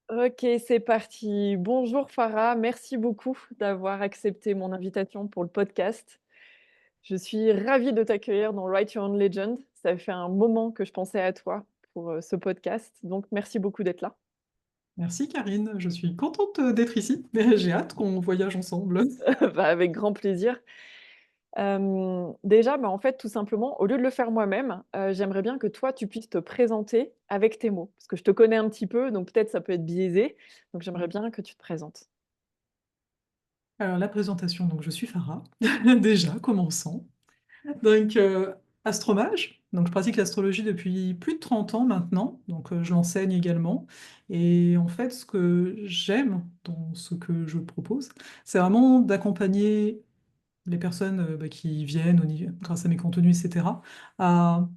OK, c'est parti. Bonjour Farah, merci beaucoup d'avoir accepté mon invitation pour le podcast. Je suis ravie de t'accueillir dans Write Your Own Legend. Ça fait un moment que je pensais à toi pour, ce podcast, donc merci beaucoup d'être là. Merci Karine, je suis contente d'être ici et j'ai hâte qu'on voyage ensemble. Bah, avec grand plaisir. Déjà, bah, en fait, tout simplement, au lieu de le faire moi-même, j'aimerais bien que toi, tu puisses te présenter avec tes mots. Parce que je te connais un petit peu, donc peut-être ça peut être biaisé. Donc j'aimerais bien que tu te présentes. Alors la présentation, donc je suis Farah, déjà, commençons. Donc astromage, donc je pratique l'astrologie depuis plus de 30 ans maintenant, donc je l'enseigne également. Et en fait, ce que j'aime dans ce que je propose, c'est vraiment d'accompagner les personnes qui viennent grâce à mes contenus, etc., à,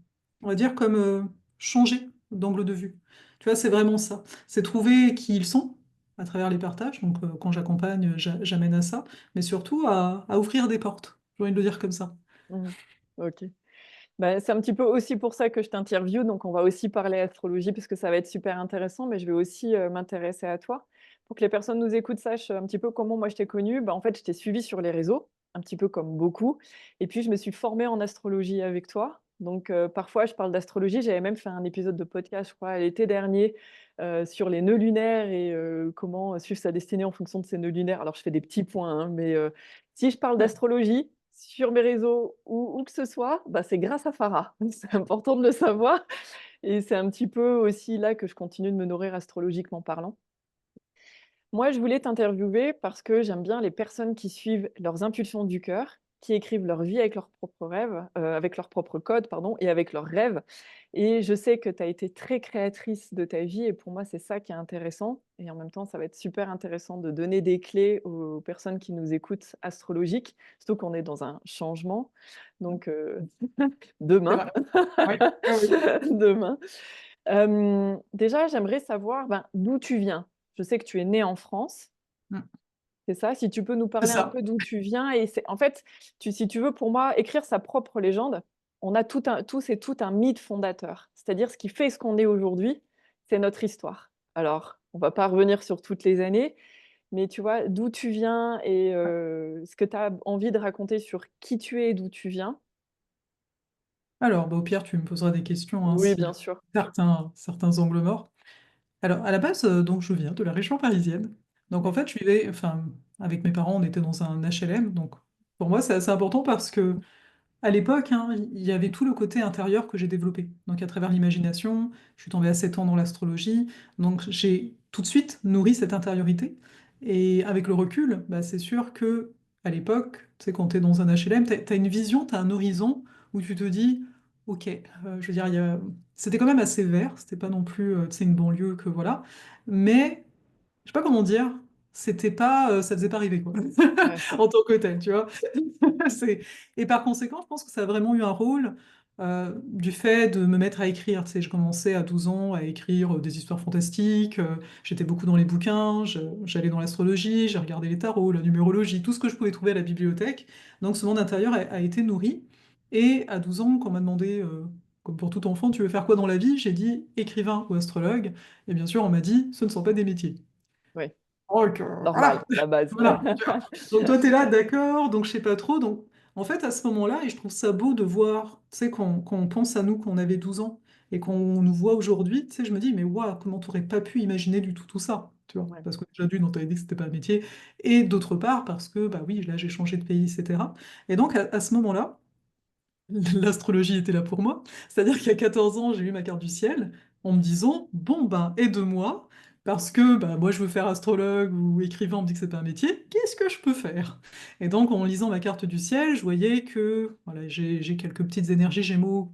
on va dire, comme changer d'angle de vue. Tu vois, c'est vraiment ça. C'est trouver qui ils sont à travers les partages. Donc, quand j'accompagne, j'amène à ça, mais surtout à ouvrir des portes. J'ai envie de le dire comme ça. Mmh. OK. Bah, c'est un petit peu aussi pour ça que je t'interviewe, donc on va aussi parler astrologie parce que ça va être super intéressant, mais je vais aussi, m'intéresser à toi. Pour que les personnes nous écoutent, sachent un petit peu comment moi je t'ai connue, bah, en fait, je t'ai suivie sur les réseaux, un petit peu comme beaucoup et puis je me suis formée en astrologie avec toi. Donc parfois je parle d'astrologie, j'avais même fait un épisode de podcast, je crois, l'été dernier, sur les nœuds lunaires et comment suivre sa destinée en fonction de ses nœuds lunaires. Alors je fais des petits points, hein, mais si je parle Ouais. d'astrologie sur mes réseaux ou où que ce soit, bah, c'est grâce à Farah. C'est important de le savoir et c'est un petit peu aussi là que je continue de me nourrir astrologiquement parlant. Moi, je voulais t'interviewer parce que j'aime bien les personnes qui suivent leurs impulsions du cœur, qui écrivent leur vie avec leurs propres rêves, avec leurs propres codes, pardon, et avec leurs rêves. Et je sais que tu as été très créatrice de ta vie et pour moi, c'est ça qui est intéressant et en même temps, ça va être super intéressant de donner des clés aux personnes qui nous écoutent astrologiques, surtout qu'on est dans un changement. Donc, C'est demain, vrai. Oui, oui, oui. demain. Déjà, j'aimerais savoir, ben, d'où tu viens? Je sais que tu es née en France, Mm. c'est ça? Si tu peux nous C'est parler un ça. peu d'où tu viens et c'est en fait, si tu veux, pour moi, écrire sa propre légende, on a tout un mythe fondateur. C'est-à-dire ce qui fait ce qu'on est aujourd'hui, c'est notre histoire. Alors, on va pas revenir sur toutes les années, mais tu vois, d'où tu viens et ce que tu as envie de raconter sur qui tu es et d'où tu viens? Alors, bah, au pire, tu me poseras des questions hein, Oui, s'il y bien a sûr. certains angles morts. Alors, à la base, donc je viens de la région parisienne. Donc en D'accord. fait, je vivais enfin, avec mes parents, on était dans un HLM. Donc pour moi, c'est assez important parce que à l'époque, hein, il y avait tout le côté intérieur que j'ai développé. Donc à travers l'imagination, je suis tombée à 7 ans dans l'astrologie. Donc j'ai tout de suite nourri cette intériorité. Et avec le recul, bah, c'est sûr que à l'époque, tu sais, quand tu es dans un HLM, tu as une vision, tu as un horizon où tu te dis, OK, je veux dire, c'était quand même assez vert, c'était pas non plus, tu sais, une banlieue que voilà. Mais je sais pas comment dire, c'était pas, ça faisait pas rêver, quoi, Ouais. en tant que tel, tu vois? C'est et par conséquent, je pense que ça a vraiment eu un rôle, du fait de me mettre à écrire. Tu sais, je commençais à 12 ans à écrire, des histoires fantastiques, j'étais beaucoup dans les bouquins, j'allais dans l'astrologie, j'ai regardé les tarots, la numérologie, tout ce que je pouvais trouver à la bibliothèque. Donc ce monde intérieur a été nourri et à 12 ans, quand on m'a demandé, comme pour tout enfant: «Tu veux faire quoi dans la vie?» J'ai dit: «Écrivain ou astrologue» et bien sûr, on m'a dit: «Ce ne sont pas des métiers». Oui, Donc normal, voilà, la base. voilà, tu vois? Donc toi, tu es là, d'accord, donc je sais pas trop, donc en fait, à ce moment-là et je trouve ça beau de voir, tu sais, quand on pense à nous quand on avait 12 ans et qu'on nous voit aujourd'hui, tu sais, je me dis: «Mais waouh, comment tu aurais pas pu imaginer du tout, tout ça?» Tu vois? Ouais. Parce que déjà d'une, on t'avait dit que c'était pas un métier et d'autre part parce que, bah, oui, là, j'ai changé de pays et cetera et donc à ce moment-là, l'astrologie était là pour moi. C'est-à-dire qu'à 14 ans, j'ai eu ma carte du ciel en me disant: «Bon, ben, aide-moi parce que, bah, moi, je veux faire astrologue ou écrivain, on me dit que c'est pas un métier, qu'est-ce que je peux faire?» Et donc en lisant ma carte du ciel, je voyais que, voilà, j'ai quelques petites énergies Gémeaux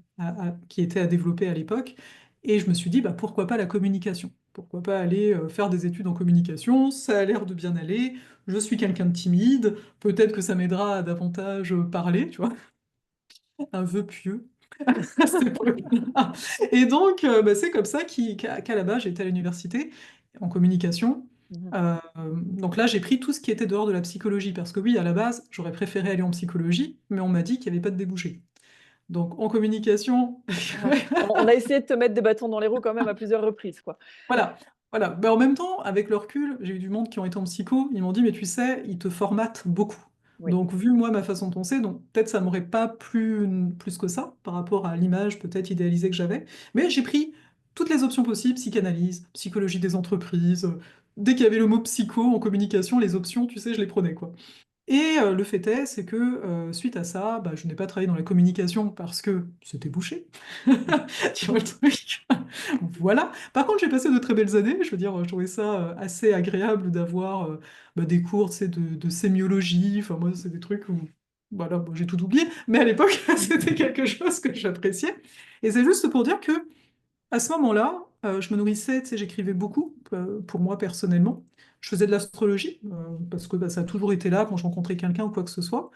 qui étaient à développer à l'époque et je me suis dit: «Bah, pourquoi pas la communication? Pourquoi pas aller, faire des études en communication? Ça a l'air de bien aller, je suis quelqu'un de timide, peut-être que ça m'aidera à davantage, parler», tu vois? Un vœu pieux à cette époque-là et donc bah, c'est comme ça qu'à la base, j'étais à l'université en communication. Mmh. Donc là, j'ai pris tout ce qui était dehors de la psychologie parce que oui, à la base, j'aurais préféré aller en psychologie, mais on m'a dit qu'il y avait pas de débouché. Donc en communication Ouais. On a essayé de te mettre des bâtons dans les roues quand même à plusieurs reprises, quoi. voilà, Voilà. Ben, en même temps, avec le recul, j'ai eu du monde qui ont été en psycho, ils m'ont dit, mais tu sais, ils te formatent beaucoup. Oui. Donc, vu moi, ma façon de penser, donc peut-être ça m'aurait pas plu plus que ça par rapport à l'image peut-être idéalisée que j'avais. Mais j'ai pris toutes les options possibles, psychanalyse, psychologie des entreprises. Dès qu'il y avait le mot psycho en communication, les options, tu sais, je les prenais, quoi. Et le fait est, c'est que suite à ça, bah, je n'ai pas travaillé dans la communication parce que c'était bouché. Tu vois le truc? Voilà. Par contre, j'ai passé de très belles années. Je veux dire, je trouvais ça assez agréable d'avoir bah, des cours, tu sais, de sémiologie. Enfin, moi, c'est des trucs où, voilà, bon, j'ai tout oublié. Mais à l'époque, c'était quelque chose que j'appréciais. Et c'est juste pour dire que à ce moment-là, je me nourrissais, tu sais, j'écrivais beaucoup pour moi personnellement. Je faisais de l'astrologie parce que bah, ça a toujours été là quand je rencontrais quelqu'un ou quoi que ce soit.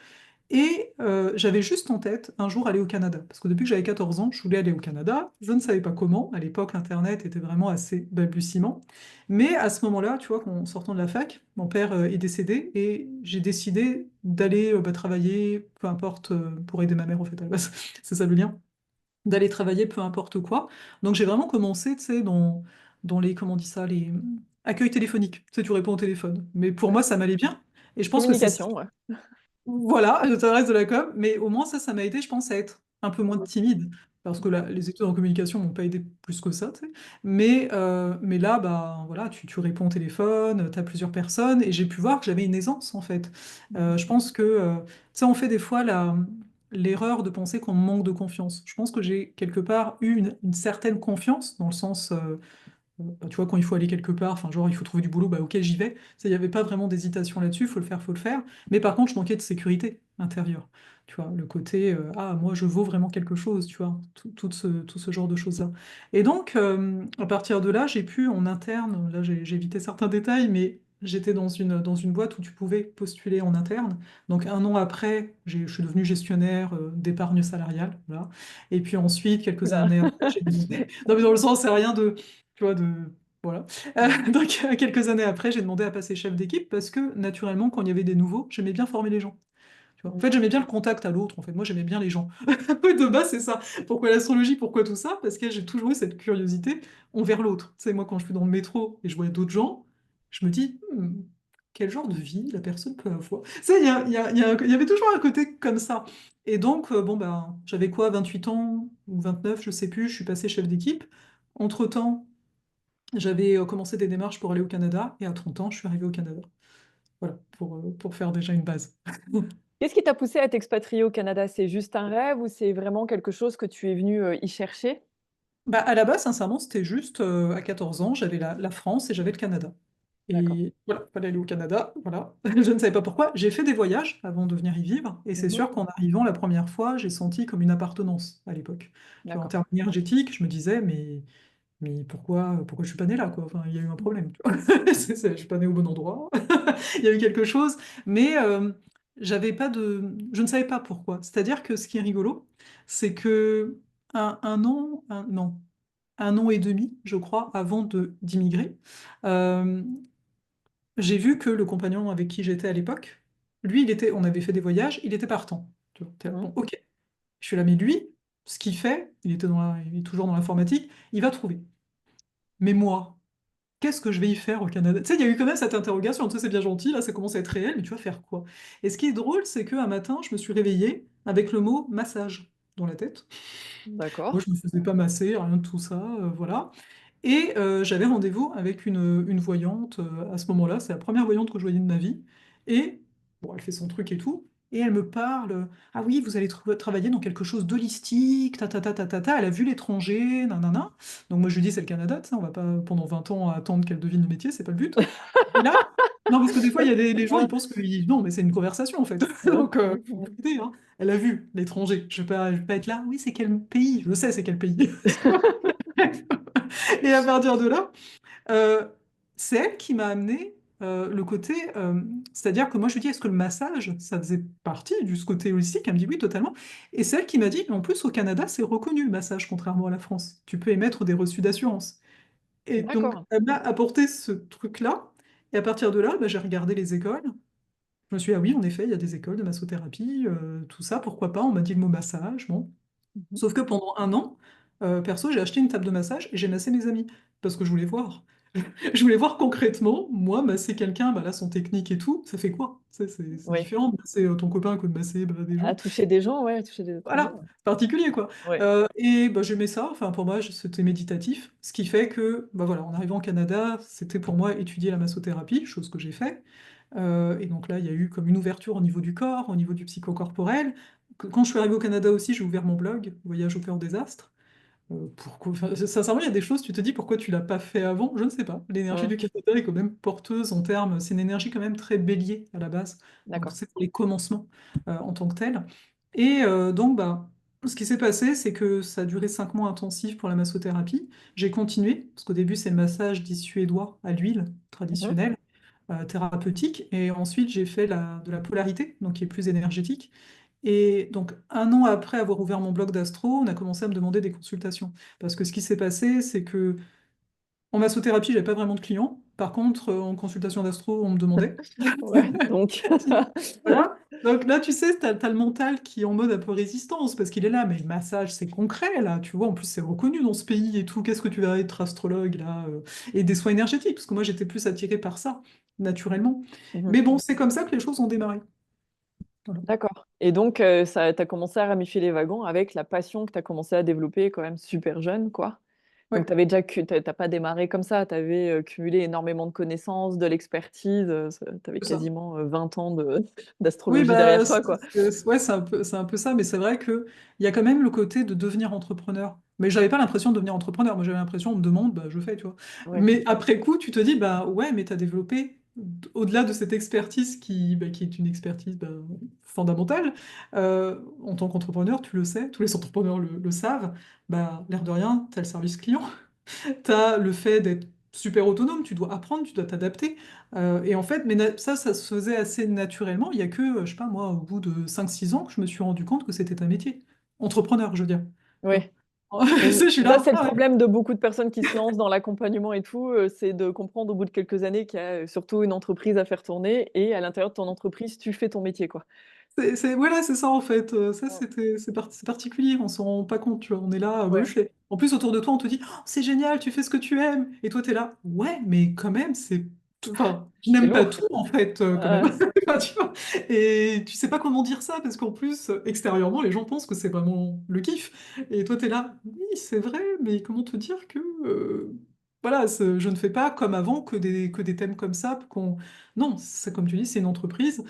Et j'avais juste en tête un jour aller au Canada. Parce que depuis que j'avais 14 ans, je voulais aller au Canada. Je ne savais pas comment. À l'époque, Internet était vraiment assez balbutiement. Mais à ce moment-là, tu vois, en sortant de la fac, mon père est décédé et j'ai décidé d'aller bah, travailler, peu importe, pour aider ma mère, en fait, à la base. C'est ça le lien, d'aller travailler peu importe quoi. Donc j'ai vraiment commencé, tu sais, dans les, comment on dit ça, les accueils téléphoniques. Tu sais, tu réponds au téléphone. Mais pour moi, Ouais. ça m'allait bien. Et je pense que c'est Communication, ouais. voilà, ça reste de la com, mais au moins ça m'a aidé, je pense, à être un peu moins timide. Parce que là, les études en communication m'ont pas aidé plus que ça, tu sais. Mais là, bah, voilà, tu réponds au téléphone, tu as plusieurs personnes, et j'ai pu voir que j'avais une aisance, en fait. Je pense que, tu sais, on fait des fois l'erreur de penser qu'on manque de confiance. Je pense que j'ai quelque part eu une certaine confiance, dans le sens, bah, tu vois, quand il faut aller quelque part, enfin, genre, il faut trouver du boulot, bah, ok, j'y vais. Il n'y avait pas vraiment d'hésitation là-dessus, faut le faire, faut le faire. Mais par contre, je manquais de sécurité intérieure. Tu vois, le côté, ah, moi, je vaux vraiment quelque chose, tu vois, tout ce genre de choses-là. Et donc, à partir de là, j'ai pu, en interne, là, j'ai évité certains détails, mais j'étais dans une boîte où tu pouvais postuler en interne. Donc, un an après, je suis devenu gestionnaire d'épargne salariale, voilà. Et puis ensuite, quelques Oula. années après, j'ai demandé... Non, mais dans le sens, c'est rien de tu vois, de... Voilà. Donc, quelques années après, j'ai demandé à passer chef d'équipe parce que, naturellement, quand il y avait des nouveaux, j'aimais bien former les gens. Tu vois. En fait, j'aimais bien le contact à l'autre. En fait, moi, j'aimais bien les gens. De base, c'est ça. Pourquoi l'astrologie? Pourquoi tout ça? Parce que j'ai toujours eu cette curiosité envers l'autre. Tu sais, moi, quand je suis dans le métro et je vois d'autres gens, je me dis, quel genre de vie la personne peut avoir? Tu sais, il y avait toujours un côté comme ça. Et donc, bon, ben, j'avais quoi, 28 ans ou 29, je sais plus, je suis passé chef d'équipe. Entre-temps, j'avais commencé des démarches pour aller au Canada et à 30 ans, je suis arrivé au Canada. Voilà, pour faire déjà une base. Qu'est-ce qui t'a poussé à t'expatrier au Canada? C'est juste un rêve ou c'est vraiment quelque chose que tu es venu, y chercher? Bah, à la base, sincèrement, c'était juste à 14 ans, j'avais la France et j'avais le Canada. D'accord. Et voilà, fallait aller au Canada, voilà. Je ne savais pas pourquoi. J'ai fait des voyages avant de venir y vivre et c'est Mmh. sûr qu'en arrivant la première fois, j'ai senti comme une appartenance à l'époque. Tu vois, en D'accord. termes énergétiques, je me disais, mais pourquoi je suis pas né là, quoi? Enfin, il y a eu un problème, tu vois. Je suis pas né au bon endroit. Il y a eu quelque chose, mais j'avais pas de, je ne savais pas pourquoi. C'est-à-dire que ce qui est rigolo, c'est que non, un an et demi, je crois, avant de d'immigrer, euh, j'ai vu que le compagnon avec qui j'étais à l'époque, lui, on avait fait des voyages, il était partant. Tu vois, t'es là, Mmh. bon, ok. Je suis là, mais lui, ce qu'il fait, il est toujours dans l'informatique, il va trouver. Mais moi, qu'est-ce que je vais y faire au Canada? Tu sais, il y a eu quand même cette interrogation, tu sais, c'est bien gentil, là, ça commence à être réel, mais tu vas faire quoi? Et ce qui est drôle, c'est qu'un matin, je me suis réveillée avec le mot massage dans la tête. Moi, D'accord. je ne me faisais pas masser, rien de tout ça, voilà. Et j'avais rendez-vous avec une voyante à ce moment-là, c'est la première voyante que je voyais de ma vie. Et bon, elle fait son truc et tout. Et elle me parle, ah oui, vous allez travailler dans quelque chose d'holistique, ta ta ta ta ta ta, elle a vu l'étranger, nanana. Donc moi je lui dis c'est le Canada, tu sais, on va pas pendant 20 ans attendre qu'elle devine le métier, c'est pas le but. Et là, non, parce que des fois il y a les gens, ils pensent que non, mais c'est une conversation en fait. Ouais. Donc faut Mmh. écouter, hein. Elle a vu l'étranger, je vais pas être là, oui, c'est quel pays? Je sais c'est quel pays. Et à partir de là, euh, c'est elle qui m'a amené le côté, c'est-à-dire que moi je lui dis, est-ce que le massage, ça faisait partie du ce côté holistique? Elle me dit oui, totalement. Et c'est elle qui m'a dit, en plus au Canada, c'est reconnu le massage, contrairement à la France. Tu peux émettre des reçus d'assurance. Et donc, D'accord. elle m'a apporté ce truc-là. Et à partir de là, bah, j'ai regardé les écoles. Je me suis dit, ah oui, en effet, il y a des écoles de massothérapie, tout ça, pourquoi pas? On m'a dit le mot massage, bon. Mmh. Sauf que pendant un an, perso, j'ai acheté une table de massage et j'ai massé mes amis parce que je voulais voir. Je voulais voir concrètement, moi, masser quelqu'un, bah là, son technique et tout, ça fait quoi? C'est Oui. différent de masser ton copain que de masser bah, des À gens. toucher des gens, ouais, à toucher des êtres humains. Voilà, particulier quoi. Ouais. Et bah, j'aimais ça, enfin pour moi c'était méditatif, ce qui fait que bah, voilà, en arrivant au Canada, c'était pour moi étudier la massothérapie, chose que j'ai fait. Et donc là, il y a eu comme une ouverture au niveau du corps, au niveau du psychocorporel. Quand je suis arrivée au Canada aussi, j'ai ouvert mon blog, Voyage au cœur des astres. Pourquoi, enfin, sincèrement, il y a des choses, tu te dis pourquoi tu l'as pas fait avant, je ne sais pas. L'énergie Mm. du Canada est quand même porteuse en termes, c'est une énergie quand même très bélier à la base, donc D'accord. c'est pour les commencements en tant que tel. Et donc, bah, ce qui s'est passé, c'est que ça a duré 5 mois intensifs pour la massothérapie. J'ai continué, parce qu'au début, c'est le massage dit suédois à l'huile Mhm. traditionnel, thérapeutique, et ensuite j'ai fait de la polarité, donc qui est plus énergétique. Et donc, 1 an après avoir ouvert mon blog d'astro, on a commencé à me demander des consultations. Parce que ce qui s'est passé, c'est que en massothérapie, j'avais pas vraiment de clients. Par contre, en consultation d'astro, on me demandait. Ouais, donc. Voilà. Donc là, tu sais, t'as le mental qui est en mode un peu résistance, parce qu'il est là, mais le massage, c'est concret, là, tu vois, en plus, c'est reconnu dans ce pays et tout. Qu'est-ce que tu vas être astrologue, là, et des soins énergétiques, parce que moi, j'étais plus attirée par ça, naturellement. Mhm. Mais bon, c'est comme ça que les choses ont démarré. Voilà. D'accord. Et donc, ça, tu as commencé à ramifier les wagons avec la passion que tu as commencé à développer quand même super jeune, quoi. Donc, Ouais, t'as pas démarré comme ça, tu avais cumulé énormément de connaissances, de l'expertise, tu avais c'est ça. quasiment 20 ans Oui, d'astrologie derrière bah, toi, quoi. ouais, c'est un peu ça, mais c'est vrai qu'il y a quand même le côté de devenir entrepreneur. Mais j'avais pas l'impression de devenir entrepreneur, moi j'avais l'impression, on me demande, bah, je fais, tu vois. Ouais. Mais après coup, tu te dis, bah ouais, mais tu as développé, au-delà de cette expertise qui est une expertise bah, fondamentale, en tant qu'entrepreneur, tu le sais, tous les entrepreneurs le savent, bah, l'air de rien, tu as le service client. Tu as le fait d'être super autonome, tu dois apprendre, tu dois t'adapter. Et en fait, mais ça se faisait assez naturellement. Il y a que, je sais pas, moi, au bout de 5 6 ans, que je me suis rendu compte que c'était un métier. Entrepreneur, je veux dire. Tu vois. Ouais. Mais Tu sais, je suis ça, là, c'est le ah ouais. problème de beaucoup de personnes qui se lancent dans l'accompagnement et tout, c'est de comprendre au bout de quelques années qu'il y a surtout une entreprise à faire tourner et à l'intérieur de ton entreprise, tu fais ton métier, quoi. Voilà, c'est ça en fait. Ça, Mm. c'est particulier. On s'en rend pas compte, tu vois. On est là, bah, Ouais. je fais. En plus, autour de toi, on te dit, oh, c'est génial, tu fais ce que tu aimes. Et toi, t'es là, ouais, mais quand même, enfin, je C'est n'aime pas lourd. tout en fait, quand même. Ouais. Enfin, tu vois. Et tu sais pas comment dire ça parce qu'en plus, extérieurement, les gens pensent que c'est vraiment le kiff. Et toi, t'es là, oui, c'est vrai, mais comment te dire que, voilà, je ne fais pas comme avant que des thèmes comme ça. Non, c'est comme tu dis, c'est une entreprise.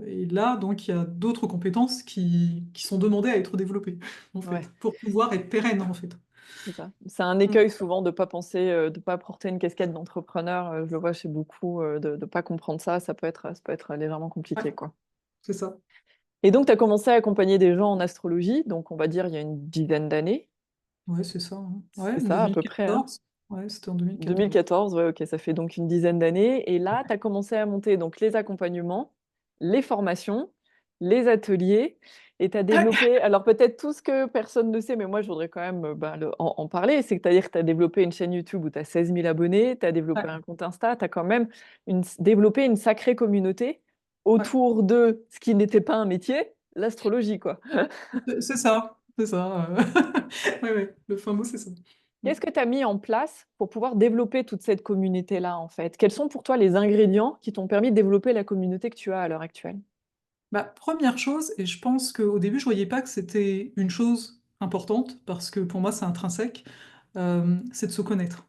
Et là, donc, il y a d'autres compétences qui sont demandées à être développées, en Ouais. fait, pour pouvoir être pérenne, en fait. C'est ça. C'est un Mm. écueil souvent de pas penser, de pas porter une casquette d'entrepreneur. Je le vois chez beaucoup, de pas comprendre ça. Ça peut être légèrement Ouais, compliqué, quoi. c'est ça. Et donc, tu as commencé à accompagner des gens en astrologie, donc on va dire il y a une dizaine d'années. Ouais, c'est ça, hein. Ouais, C'est ça, à peu près, hein. 2014. Ouais, c'était en 2014. 2014, ouais, ok, ça fait donc une dizaine d'années. Et là, tu as commencé à monter donc les accompagnements, les formations, les ateliers, et tu as développé, alors peut-être tout ce que personne ne sait, mais moi je voudrais quand même bah, en parler, c'est-à-dire que tu as développé une chaîne YouTube où tu as 16 000 abonnés, tu as développé Ouais, un compte Insta, tu as quand même développé une sacrée communauté ouais. autour de ce qui n'était pas un métier, l'astrologie, quoi. C'est ça, c'est ça. Ouais, ouais, le fin mot, c'est ça. Mm. Qu'est-ce que tu as mis en place pour pouvoir développer toute cette communauté-là, en fait? Quels sont pour toi les ingrédients qui t'ont permis de développer la communauté que tu as à l'heure actuelle? Bah, première chose, et je pense qu'au début, je voyais pas que c'était une chose importante, parce que pour moi, c'est intrinsèque, c'est de se connaître.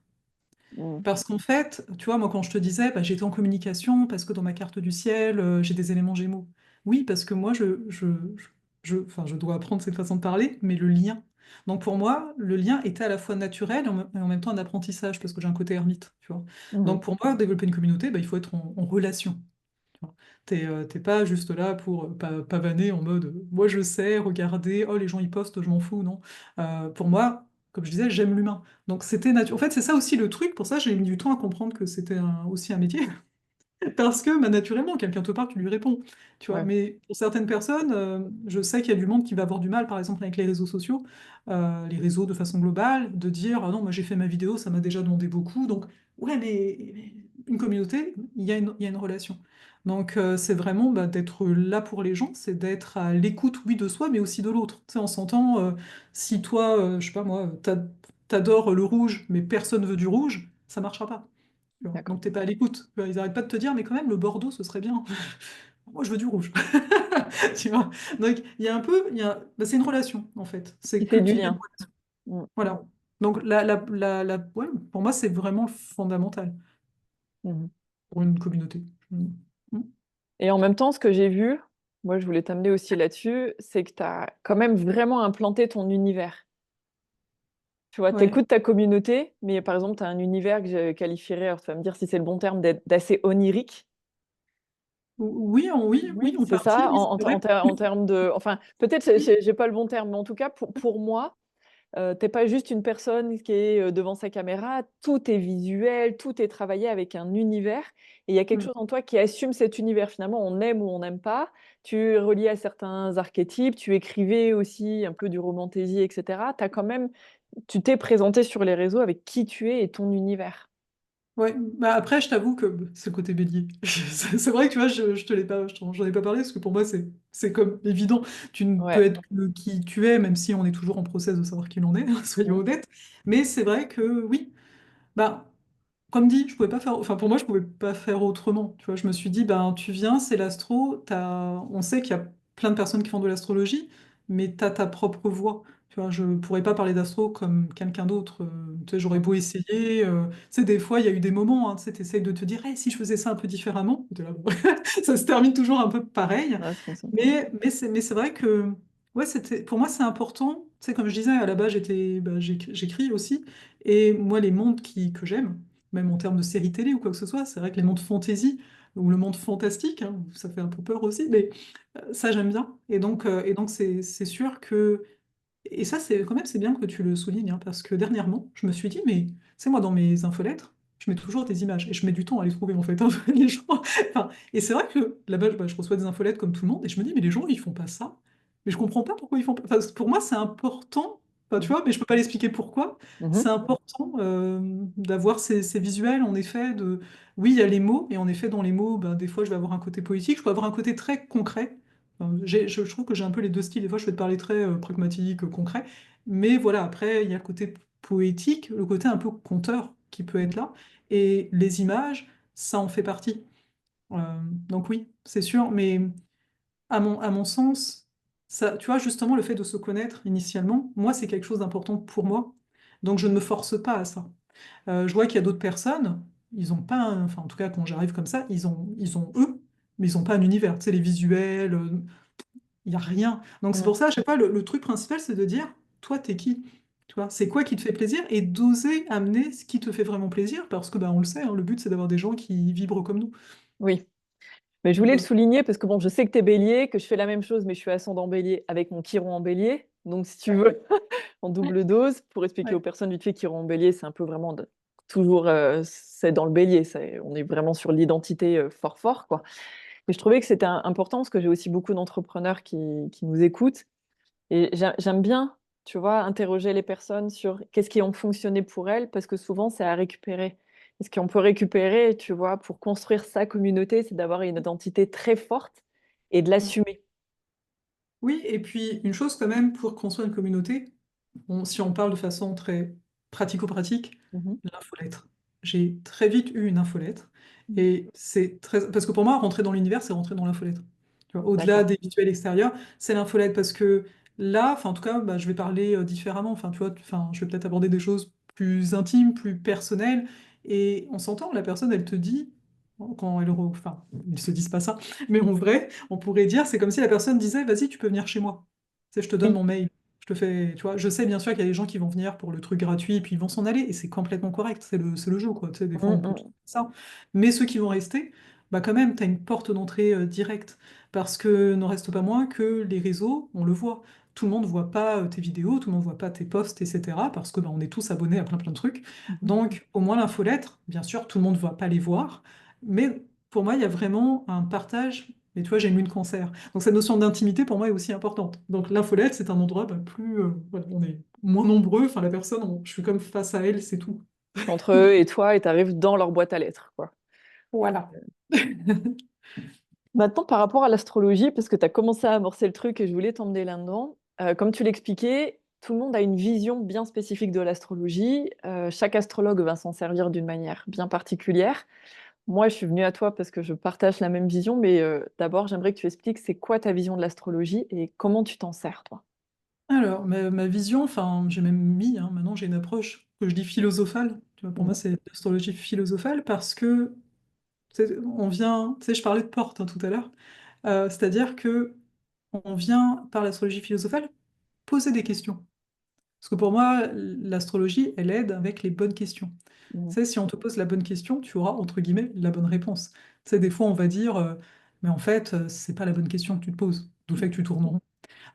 Mmh. Parce qu'en fait, tu vois, moi, quand je te disais, bah, j'étais en communication parce que dans ma carte du ciel, j'ai des éléments Gémeaux. Oui, parce que moi, enfin, je dois apprendre cette façon de parler, mais le lien. Donc pour moi, le lien était à la fois naturel et en même temps un apprentissage, parce que j'ai un côté ermite, tu vois. Mmh. Donc pour moi, développer une communauté, bah, il faut être en relation. Tu vois. T'es pas juste là pour pavaner en mode, moi je sais, regardez, oh les gens ils postent, je m'en fous, non. Pour moi, comme je disais, j'aime l'humain. Donc c'était En fait, c'est ça aussi le truc. Pour ça, j'ai mis du temps à comprendre que c'était aussi un métier. Parce que bah, naturellement, quelqu'un te parle, tu lui réponds. Tu vois. Ouais. Mais pour certaines personnes, je sais qu'il y a du monde qui va avoir du mal, par exemple, avec les réseaux sociaux, les réseaux de façon globale, de dire, ah non, moi j'ai fait ma vidéo, ça m'a déjà demandé beaucoup. Donc, ouais, mais une communauté, il y a une relation. Donc, c'est vraiment bah, d'être là pour les gens, c'est d'être à l'écoute, oui, de soi, mais aussi de l'autre. Tu sais, on s'entend, si toi, je sais pas moi, t'adores le rouge, mais personne veut du rouge, ça marchera pas. Tu vois. D'accord. Donc t'es pas à l'écoute. Tu vois, ils arrêtent pas de te dire, mais quand même, le Bordeaux, ce serait bien. Moi, je veux du rouge. Tu vois. Donc il y a un peu, bah, c'est une relation, en fait. Qui C'est fait du cultiver une lien. relation. Mm. Voilà. Donc ouais, pour moi, c'est vraiment fondamental Mhm. pour une communauté. Mm. Et en même temps, ce que j'ai vu, moi je voulais t'amener aussi là-dessus, c'est que tu as quand même vraiment implanté ton univers. Tu vois, tu Ouais. écoutes ta communauté, mais par exemple, tu as un univers que je qualifierais, alors tu vas me dire si c'est le bon terme, d'assez onirique. Oui, en C'est partie, ça, oui, c'est vrai. en termes de... Enfin, peut-être Oui, j'ai pas le bon terme, mais en tout cas, pour moi, t'es pas juste une personne qui est devant sa caméra, tout est visuel, tout est travaillé avec un univers. Et il y a quelque mm. chose en toi qui assume cet univers. Finalement, on aime ou on n'aime pas. Tu es relié à certains archétypes, tu écrivais aussi un peu du romantasy, etc. T'as quand même, tu t'es présenté sur les réseaux avec qui tu es et ton univers. Ouais, bah après, je t'avoue que c'est le côté bélier. C'est vrai que tu vois, je te l'ai pas, j'en ai pas parlé parce que pour moi, c'est comme évident. Tu ne peux Ouais. être que qui tu es, même si on est toujours en process de savoir qui l'on est, hein, soyons Mm. honnêtes. Mais c'est vrai que oui, bah, comme dit, je pouvais pas faire, enfin pour moi, je pouvais pas faire autrement. Tu vois, je me suis dit, ben tu viens, c'est l'astro, on sait qu'il y a plein de personnes qui font de l'astrologie, mais tu as ta propre voix. Tu vois, je pourrais pas parler d'astro comme quelqu'un d'autre. Tu sais, j'aurais beau Mhm. essayer. Tu sais, des fois, il y a eu des moments, hein, tu sais, t'essayes de te dire, Eh, si je faisais ça un peu différemment, et t'es là, bon. Ça se termine toujours un peu pareil. Ouais, je comprends. Mais c'est vrai que ouais, pour moi, c'est important. Tu sais, comme je disais, à la base, j'écris aussi. Et moi, les mondes que j'aime, même en termes de séries télé ou quoi que ce soit, c'est vrai que les mondes fantasy ou le monde fantastique, hein, ça fait un peu peur aussi, mais ça, j'aime bien. Et donc c'est sûr que et ça, c'est quand même, c'est bien que tu le soulignes, hein, parce que dernièrement, je me suis dit, mais c'est moi, dans mes infolettres, je mets toujours des images, et je mets du temps à les trouver, en fait, hein, les gens. Enfin, et c'est vrai que là-bas, je reçois des infolettes comme tout le monde, et je me dis, mais les gens, ils font pas ça. Mais je comprends pas pourquoi ils font pas. Enfin, pour moi, c'est important, enfin, tu Mhm. vois, mais je peux pas l'expliquer pourquoi. C'est Mhm. important d'avoir ces visuels, en effet, oui, il y a les mots, et en effet, dans les mots, ben, des fois, je vais avoir un côté poétique, je peux avoir un côté très concret. Je trouve que j'ai un peu les deux styles. Des fois, je vais te parler très pragmatique, concret. Mais voilà, après, il y a le côté poétique, le côté un peu conteur qui peut être là. Et les images, ça en fait partie. Euh, donc oui, c'est sûr. Mais à mon sens, ça, tu vois, justement, le fait de se connaître initialement, moi, c'est quelque chose d'important pour moi. Donc je ne me force pas à ça. Je vois qu'il y a d'autres personnes, ils n'ont pas, enfin en tout cas quand j'arrive comme ça, ils ont eux, mais ils n'ont pas un univers. Tu sais, les visuels, il n'y a rien. Donc c'est Mhm. pour ça, à chaque fois, le truc principal, c'est de dire, toi, t'es qui? Tu vois, c'est quoi qui te fait plaisir? Et d'oser amener ce qui te fait vraiment plaisir, parce que bah, on le sait, hein, le but, c'est d'avoir des gens qui vibrent comme nous. Oui. Mais je voulais le Donc, souligner parce que bon, je sais que tu es bélier, que je fais la même chose, mais je suis ascendant bélier avec mon chiron en bélier. Donc, si tu veux, en double dose, pour expliquer aux ouais. personnes vite fait chiron en bélier, c'est un peu vraiment toujours, c'est dans le bélier. On est vraiment sur l'identité fort, fort, quoi. Mais je trouvais que c'était important parce que j'ai aussi beaucoup d'entrepreneurs qui nous écoutent. Et j'aime bien, tu vois, interroger les personnes sur qu'est-ce qui ont fonctionné pour elles, parce que souvent, c'est à récupérer. Et ce qu'on peut récupérer, tu vois, pour construire sa communauté, c'est d'avoir une identité très forte et de l'assumer. Oui, et puis une chose quand même, pour construire une communauté, si on parle de façon très pratico-pratique, Mhm. l'infolettre. J'ai très vite eu une infolettre, Mhm. et c'est très... Parce que pour moi, rentrer dans l'univers, c'est rentrer dans l'infolettre. Tu vois, au-delà D'accord. des visuels extérieurs, c'est l'infolette, parce que là, enfin, en tout cas, bah, je vais parler différemment, enfin, tu vois, enfin, je vais peut-être aborder des choses plus intimes, plus personnelles, et on s'entend, la personne, elle te dit, quand enfin, ils se disent pas ça, mais en vrai, on pourrait dire, c'est comme si la personne disait, vas-y, tu peux venir chez moi. Tu sais, je te donne Oui. mon mail. Je te fais, tu vois, je sais bien sûr qu'il y a des gens qui vont venir pour le truc gratuit et puis ils vont s'en aller et c'est complètement correct, c'est le jeu quoi, tu sais, des fois on peut tout Mhm. ça. Mais ceux qui vont rester, bah quand même, tu as une porte d'entrée directe parce que n'en reste pas moins que les réseaux, on le voit. Tout le monde voit pas tes vidéos, tout le monde voit pas tes posts, etc. parce que bah, on est tous abonnés à plein plein de trucs. Mhm. Donc au moins l'infolettre, bien sûr, tout le monde ne va pas les voir, mais pour moi, il y a vraiment un partage. Et tu vois, j'ai une lune cancer. Donc cette notion d'intimité, pour moi, est aussi importante. Donc l'infolette, c'est un endroit bah, plus... voilà, on est moins nombreux. Enfin, la personne, je suis comme face à elle, c'est tout. Entre eux et toi, et tu arrives dans leur boîte à lettres, quoi. Voilà. Maintenant, par rapport à l'astrologie, parce que tu as commencé à amorcer le truc et je voulais t'emmener là-dedans, comme tu l'expliquais, tout le monde a une vision bien spécifique de l'astrologie. Chaque astrologue va s'en servir d'une manière bien particulière. Moi, je suis venue à toi parce que je partage la même vision, mais d'abord, j'aimerais que tu expliques c'est quoi ta vision de l'astrologie et comment tu t'en sers, toi. Alors, ma vision, enfin, j'ai même mis, hein, maintenant j'ai une approche que je dis philosophale. Tu vois, pour moi, Mhm. c'est l'astrologie philosophale parce que on vient, tu sais, je parlais de porte hein, tout à l'heure. C'est-à-dire que on vient par l'astrologie philosophale poser des questions. Parce que pour moi, l'astrologie, elle aide avec les bonnes questions. Mhm. Tu sais, si on te pose la bonne question, tu auras, entre guillemets, la bonne réponse. Tu sais, des fois, on va dire, mais en fait, c'est pas la bonne question que tu te poses, d'où le fait que tu tournes en rond.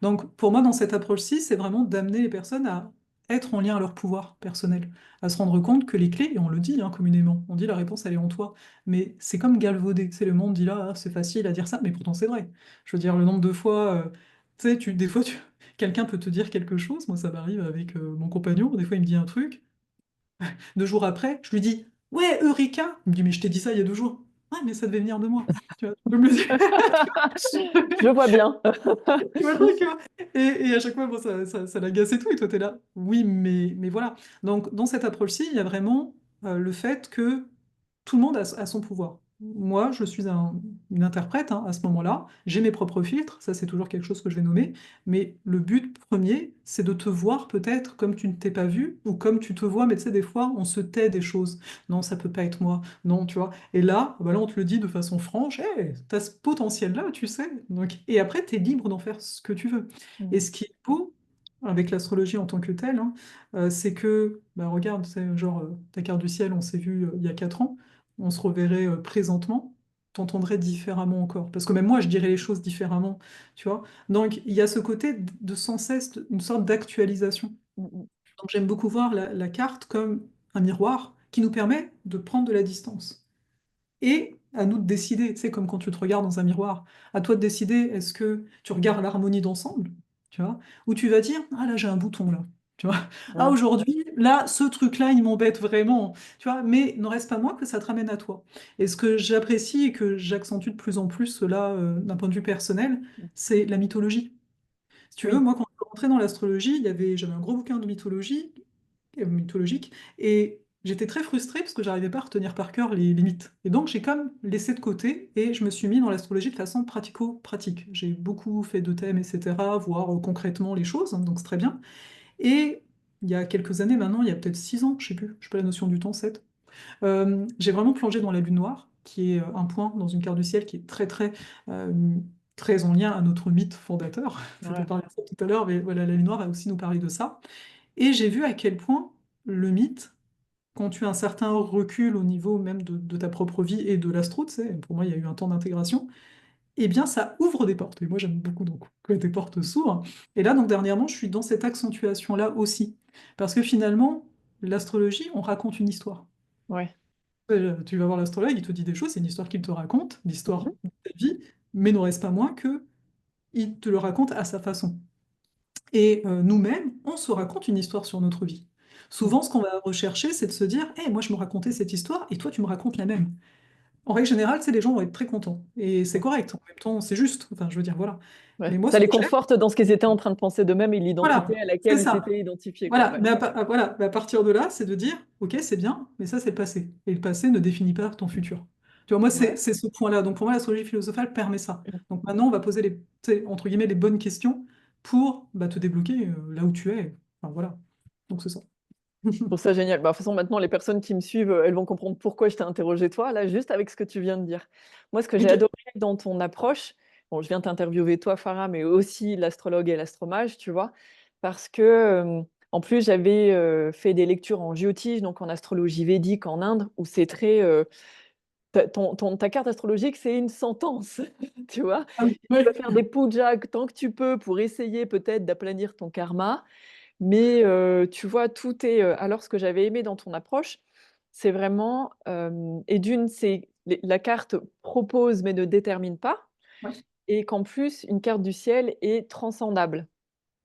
Donc, pour moi, dans cette approche-ci, c'est vraiment d'amener les personnes à être en lien à leur pouvoir personnel, à se rendre compte que les clés, et on le dit hein, communément, on dit la réponse, elle est en toi, mais c'est comme galvaudé, c'est le monde dit là, ah, c'est facile à dire ça, mais pourtant c'est vrai. Je veux dire, le nombre de fois, tu sais, des fois, quelqu'un peut te dire quelque chose, moi ça m'arrive avec mon compagnon, des fois il me dit un truc, 2 jours après, je lui dis, ouais, Eureka! Il me dit, mais je t'ai dit ça il y a 2 jours. Ouais, mais ça devait venir de moi. Tu vois, tu peux me le dire. Je vois bien. Tu vois le truc, hein. Et à chaque fois, bon, ça l'agace et tout, et toi, t'es là. Oui, mais voilà. Donc, dans cette approche-ci, il y a vraiment le fait que tout le monde a son pouvoir. Moi, je suis une interprète hein, à ce moment-là. J'ai mes propres filtres, ça c'est toujours quelque chose que je vais nommer. Mais le but premier, c'est de te voir peut-être comme tu ne t'es pas vu ou comme tu te vois, mais tu sais, des fois, on se tait des choses. Non, ça peut pas être moi. Non, tu vois. Et là, bah là, on te le dit de façon franche, hey, tu as ce potentiel-là, tu sais. Donc, et après, tu es libre d'en faire ce que tu veux. Et Mhm. ce qui est beau avec l'astrologie en tant que telle, hein, c'est que, bah, regarde, c'est genre ta carte du ciel, on s'est vu il y a 4 ans, on se reverrait présentement, t'entendrais différemment encore. Parce que même moi, je dirais les choses différemment, tu vois. Donc, il y a ce côté de sans cesse, une sorte d'actualisation. Mhm. Donc, j'aime beaucoup voir la carte comme un miroir qui nous permet de prendre de la distance. Et à nous de décider, tu sais, comme quand tu te regardes dans un miroir, à toi de décider, est-ce que tu regardes l'harmonie d'ensemble, tu vois, ou tu vas dire, ah là j'ai un bouton là, tu vois, ah Ouais. aujourd'hui, là, ce truc-là, il m'embête vraiment, tu vois, mais n'en reste pas moins que ça te ramène à toi. Et ce que j'apprécie et que j'accentue de plus en plus là, d'un point de vue personnel, c'est la mythologie. Si tu veux, Oui. moi, quand je suis rentrée dans l'astrologie, j'avais un gros bouquin de mythologie, mythologique, et j'étais très frustrée parce que j'arrivais pas à retenir par cœur les mythes. Et donc, j'ai comme laissé de côté et je me suis mis dans l'astrologie de façon pratico-pratique. J'ai beaucoup fait de thèmes, etc., voir concrètement les choses, hein, donc c'est très bien. Et il y a quelques années maintenant, il y a peut-être 6 ans, je sais pas la notion du temps, 7, j'ai vraiment plongé dans la lune noire, qui est un point dans une carte du ciel qui est euh, très en lien à notre mythe fondateur. C'était Ouais. parlé de ça tout à l'heure, mais voilà, la lune noire va aussi nous parler de ça. Et j'ai vu à quel point le mythe, quand tu as un certain recul au niveau même de ta propre vie et de l'astro, tu sais, pour moi il y a eu un temps d'intégration, eh bien ça ouvre des portes. Et moi j'aime beaucoup donc que des portes s'ouvrent. Et là donc dernièrement je suis dans cette accentuation-là aussi. Parce que finalement, l'astrologie, on raconte une histoire. Ouais. Tu vas voir l'astrologue, il te dit des choses, c'est une histoire qu'il te raconte, l'histoire Mhm. de ta vie, mais n'en reste pas moins que il te le raconte à sa façon. Et nous-mêmes, on se raconte une histoire sur notre vie. Mhm. Souvent, ce qu'on va rechercher, c'est de se dire, moi, je me racontais cette histoire et toi, tu me racontes la même. En règle générale, c'est les gens vont être très contents. Et c'est correct. En même temps, c'est juste. Enfin, je veux dire, voilà. Ouais. Mais moi, Ça ce les que j'aime, conforte dans ce qu'ils étaient en train de penser d'eux-mêmes et l'identité voilà, à c'est laquelle ils ça. s'étaient identifiés, quoi. Voilà. Ouais. Mais à partir de là, c'est de dire, OK, c'est bien, mais ça, c'est le passé. Et le passé ne définit pas ton futur. Tu vois, moi, Ouais. c'est ce point-là. Donc, pour moi, l'astrologie philosophale permet ça. Donc, maintenant, on va poser tu sais, entre guillemets, les bonnes questions pour bah, te débloquer là où tu es. Enfin, voilà. Donc, c'est ça. Je trouve ça génial. Bah, de toute façon, maintenant, les personnes qui me suivent, elles vont comprendre pourquoi je t'ai interrogé toi, là, juste avec ce que tu viens de dire. Moi, ce que j'ai OK. adoré dans ton approche, bon, je viens t'interviewer toi, Farah, mais aussi l'astrologue et l'astromage, tu vois, parce que, en plus, j'avais fait des lectures en géotige, donc en astrologie védique en Inde, où c'est très. Ta carte astrologique, c'est une sentence, tu vois. Ah oui, Tu vas ouais. faire des pujas tant que tu peux pour essayer peut-être d'aplanir ton karma. Mais tu vois, tout est, alors ce que j'avais aimé dans ton approche, c'est vraiment, et d'une, c'est la carte propose mais ne détermine pas Ouais. et qu'en plus, une carte du ciel est transcendable.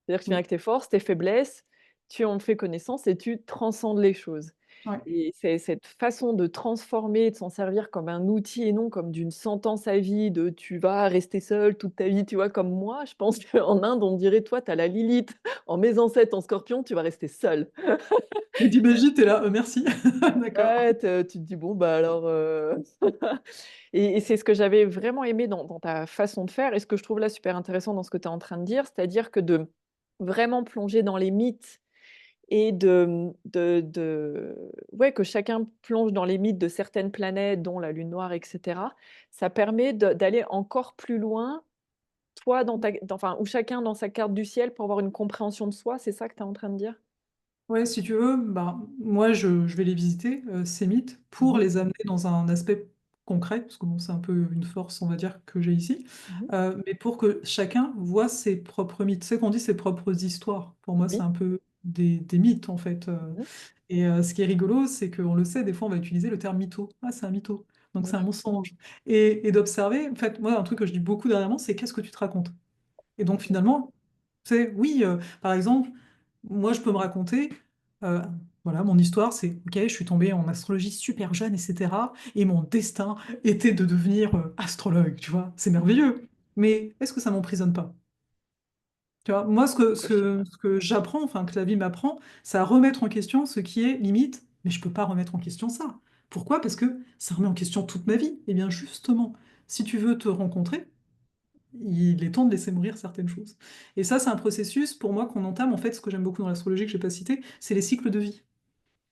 C'est-à-dire que tu viens Oui. avec tes forces, tes faiblesses, tu en fais connaissance et tu transcendes les choses. Ouais. Et c'est cette façon de transformer, de s'en servir comme un outil et non comme d'une sentence à vie de: «Tu vas rester seul toute ta vie», tu vois? Comme moi, je pense qu'en Inde, on me dirait: «Toi, tu as la Lilith en maison 7 en Scorpion, tu vas rester seul». Et d'imagine, t'es là, merci. D'accord. Ouais, tu te dis: «Bon, bah, alors, et c'est ce que j'avais vraiment aimé dans ta façon de faire et ce que je trouve là super intéressant dans ce que tu es en train de dire, c'est-à-dire que de vraiment plonger dans les mythes et ouais, que chacun plonge dans les mythes de certaines planètes, dont la lune noire et cetera. Ça permet d'aller encore plus loin, toi dans ta dans enfin, ou chacun dans sa carte du ciel pour avoir une compréhension de soi, c'est ça que tu es en train de dire? Ouais, si tu veux, bah, moi je vais les visiter, ces mythes, pour Mmh. les amener dans un aspect concret, parce que bon, c'est un peu une force, on va dire, que j'ai ici, Mmh. mais pour que chacun voit ses propres mythes. Tu sais qu'on dit ses propres histoires. Pour moi, c'est Oui. un peu des mythes, en fait. Mmh. Et ce qui est rigolo, c'est qu'on le sait, des fois, on va utiliser le terme mytho. Ah, c'est un mytho. Donc c'est un Voilà. mensonge. Et d'observer, en fait, moi, un truc que je dis beaucoup dernièrement, c'est qu'est-ce que tu te racontes? Et donc Mmh. finalement, tu sais, oui, par exemple, moi je peux me raconter, euh, voilà, mon histoire, c'est, ok, je suis tombée en astrologie super jeune, etc. Et mon destin était de devenir astrologue, tu vois, c'est merveilleux. Mais est-ce que ça m'emprisonne pas? Tu vois, moi, Coche. ce que j'apprends, enfin, que la vie m'apprend, c'est à remettre en question ce qui est limite, mais je peux pas remettre en question ça. Pourquoi? Parce que ça remet en question toute ma vie. Eh bien, justement, si tu veux te rencontrer, il est temps de laisser mourir certaines choses. Et ça, c'est un processus pour moi qu'on entame. En fait, ce que j'aime beaucoup dans l'astrologie que j'ai pas cité, c'est les cycles de vie. Tu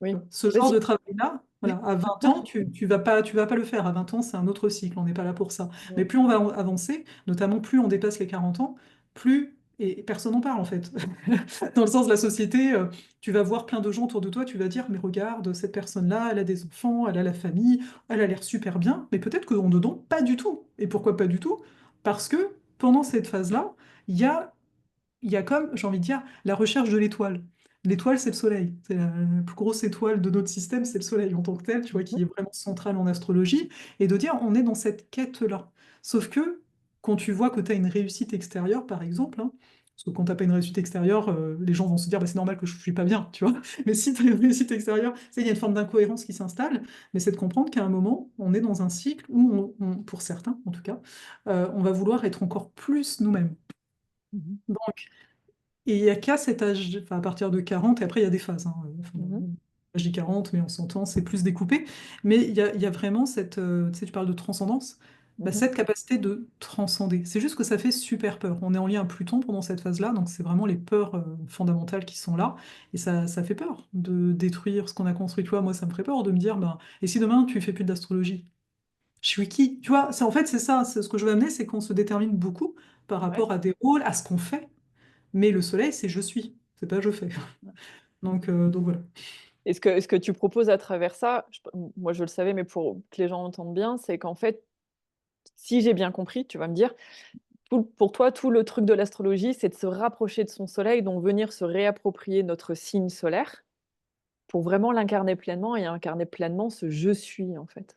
Oui. vois, ce Bah, genre si. de travail-là, voilà, à 20 ans, tu vas pas le faire. À 20 ans, c'est un autre cycle, on n'est pas là pour ça. Mais Mmh. plus on va avancer, notamment plus on dépasse les 40 ans, plus, et personne n'en parle en fait. Dans le sens de la société, tu vas voir plein de gens autour de toi, tu vas dire, mais regarde, cette personne-là, elle a des enfants, elle a la famille, elle a l'air super bien, mais peut-être qu'en dedans, pas du tout. Et pourquoi pas du tout? Parce que pendant cette phase-là, il y a comme, j'ai envie de dire, la recherche de l'étoile. L'étoile, c'est le Soleil. C'est la plus grosse étoile de notre système, c'est le Soleil en tant que tel, tu vois, Mmh. qui est vraiment centrale en astrologie. Et de dire, on est dans cette quête-là. Sauf que quand tu vois que tu as une réussite extérieure, par exemple, hein, parce que quand tu n'as pas une réussite extérieure, les gens vont se dire, bah, c'est normal que je ne suis pas bien, tu vois. Mais si tu as une réussite extérieure, il y a une forme d'incohérence qui s'installe. Mais c'est de comprendre qu'à un moment, on est dans un cycle où, pour certains en tout cas, on va vouloir être encore plus nous-mêmes. Mmh. Et il n'y a qu'à cet âge, enfin à partir de 40, et après il y a des phases, hein, enfin, Mmh. je dis 40, mais on s'entend, c'est plus découpé. Mais il y a vraiment cette, tu sais, tu parles de transcendance, bah, Mmh. cette capacité de transcender. C'est juste que ça fait super peur. On est en lien à Pluton pendant cette phase-là, donc c'est vraiment les peurs fondamentales qui sont là. Et ça fait peur de détruire ce qu'on a construit. Tu vois, moi, ça me ferait peur de me dire, bah, et si demain tu fais plus d'astrologie? Je suis qui? Tu vois, en fait, c'est ça, c'est ce que je veux amener, c'est qu'on se détermine beaucoup par Ouais. rapport à des rôles, à ce qu'on fait. Mais le soleil, c'est je suis, c'est pas je fais. Donc voilà. Et ce que tu proposes à travers ça, moi je le savais, mais pour que les gens entendent bien, c'est qu'en fait, si j'ai bien compris, tu vas me dire, pour toi, tout le truc de l'astrologie, c'est de se rapprocher de son soleil, donc venir se réapproprier notre signe solaire pour vraiment l'incarner pleinement et incarner pleinement ce «je suis» en fait.